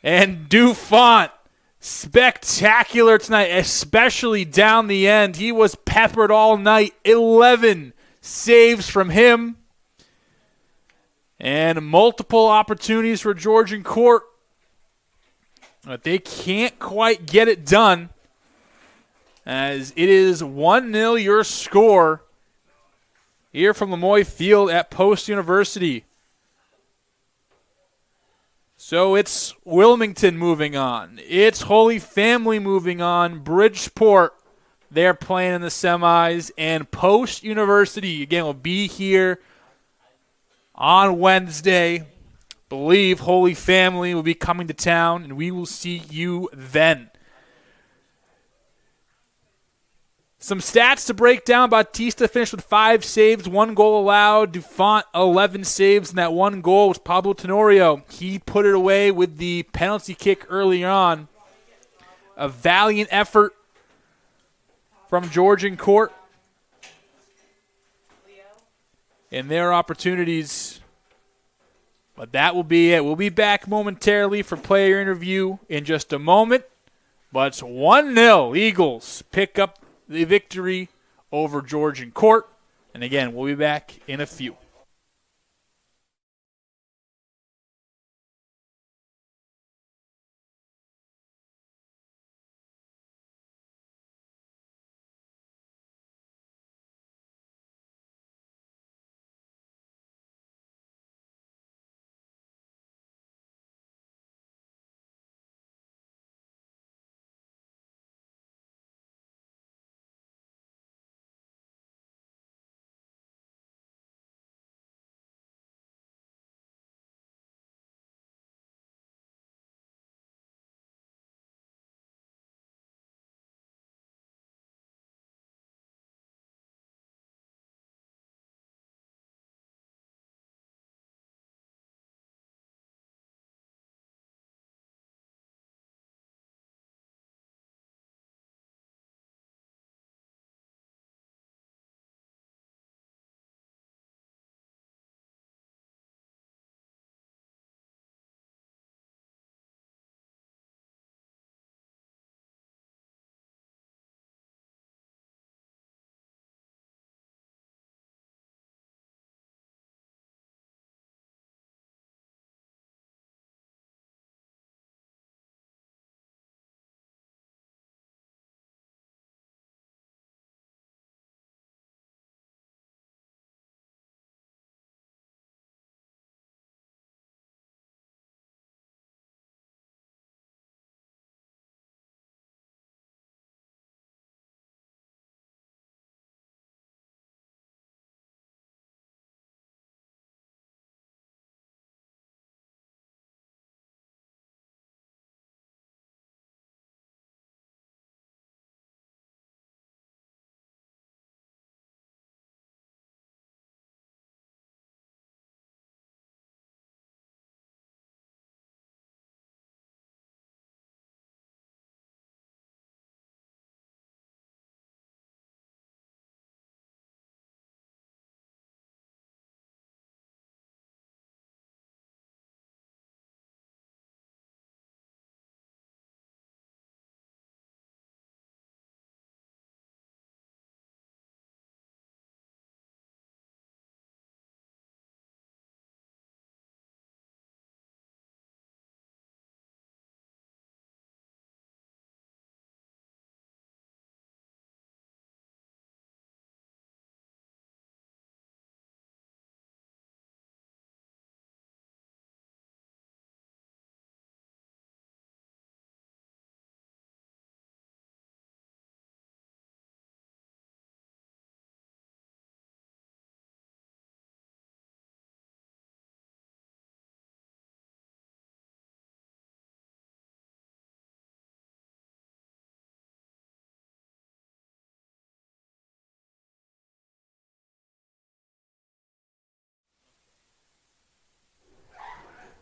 And Dufont, spectacular tonight, especially down the end. He was peppered all night. 11 saves from him. And multiple opportunities for Georgian Court. But they can't quite get it done, as it is 1-0 your score here from Lemoy Field at Post University. So it's Wilmington moving on. It's Holy Family moving on. Bridgeport, they're playing in the semis. And Post University, again, will be here on Wednesday. Believe Holy Family will be coming to town, and we will see you then. Some stats to break down. Bautista finished with 5 saves, 1 goal allowed. Dufont, 11 saves, and that 1 goal was Pablo Tenorio. He put it away with the penalty kick early on. A valiant effort from Georgian Court. And their opportunities. But that will be it. We'll be back momentarily for player interview in just a moment. But it's 1-0. Eagles pick up the victory over Georgian Court. And again, we'll be back in a few.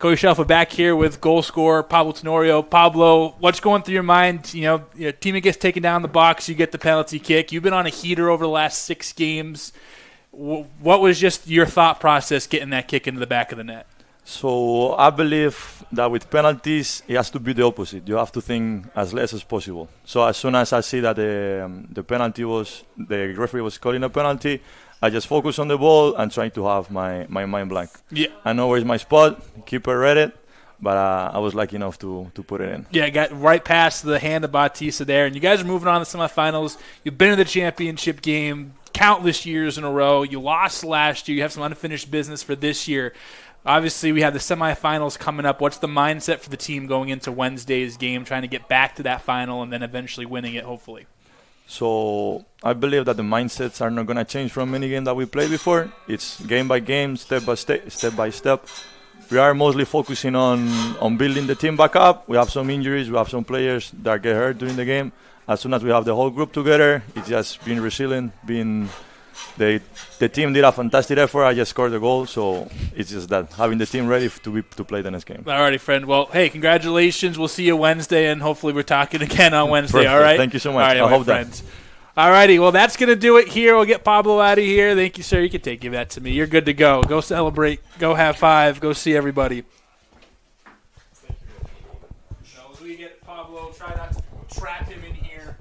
Cody Shelfa back here with goal scorer Pablo Tenorio. Pablo, what's going through your mind? Your teammate gets taken down the box, you get the penalty kick. You've been on a heater over the last 6 games. What was just your thought process getting that kick into the back of the net? So I believe that with penalties, it has to be the opposite. You have to think as less as possible. So as soon as I see that the referee was calling a penalty, I just focus on the ball and try to have my mind blank. Yeah. I know where's my spot, keeper read it, but I was lucky enough to put it in. Yeah, got right past the hand of Bautista there. And you guys are moving on to the semifinals. You've been in the championship game countless years in a row. You lost last year. You have some unfinished business for this year. Obviously, we have the semifinals coming up. What's the mindset for the team going into Wednesday's game, trying to get back to that final and then eventually winning it, hopefully? So I believe that the mindsets are not going to change from any game that we played before. It's game by game, step by step. We are mostly focusing on building the team back up. We have some injuries. We have some players that get hurt during the game. As soon as we have the whole group together, it's just being resilient, the team did a fantastic effort. I just scored the goal, so it's just that having the team ready to play the next game. All righty, friend. Well, hey, congratulations. We'll see you Wednesday, and hopefully we're talking again on Wednesday. Perfect. All right? Thank you so much. All right, I hope that. All righty. Well, that's going to do it here. We'll get Pablo out of here. Thank you, sir. You can give that to me. You're good to go. Go celebrate. Go have 5. Go see everybody. So as we get Pablo, try not to trap him in here.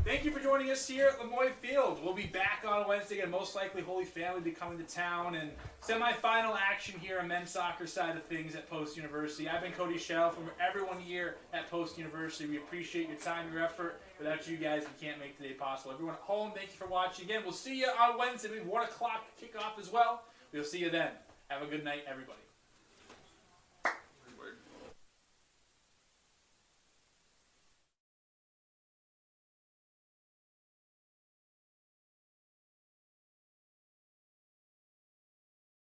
Thank you for joining us here at Lemoyne Field. We'll be back on Wednesday, and most likely Holy Family will be coming to town. And semifinal action here on men's soccer side of things at Post University. I've been Cody Shell from everyone here at Post University. We appreciate your time, your effort. Without you guys, we can't make today possible. Everyone at home, thank you for watching. Again, we'll see you on Wednesday. We have 1 o'clock kickoff as well. We'll see you then. Have a good night, everybody.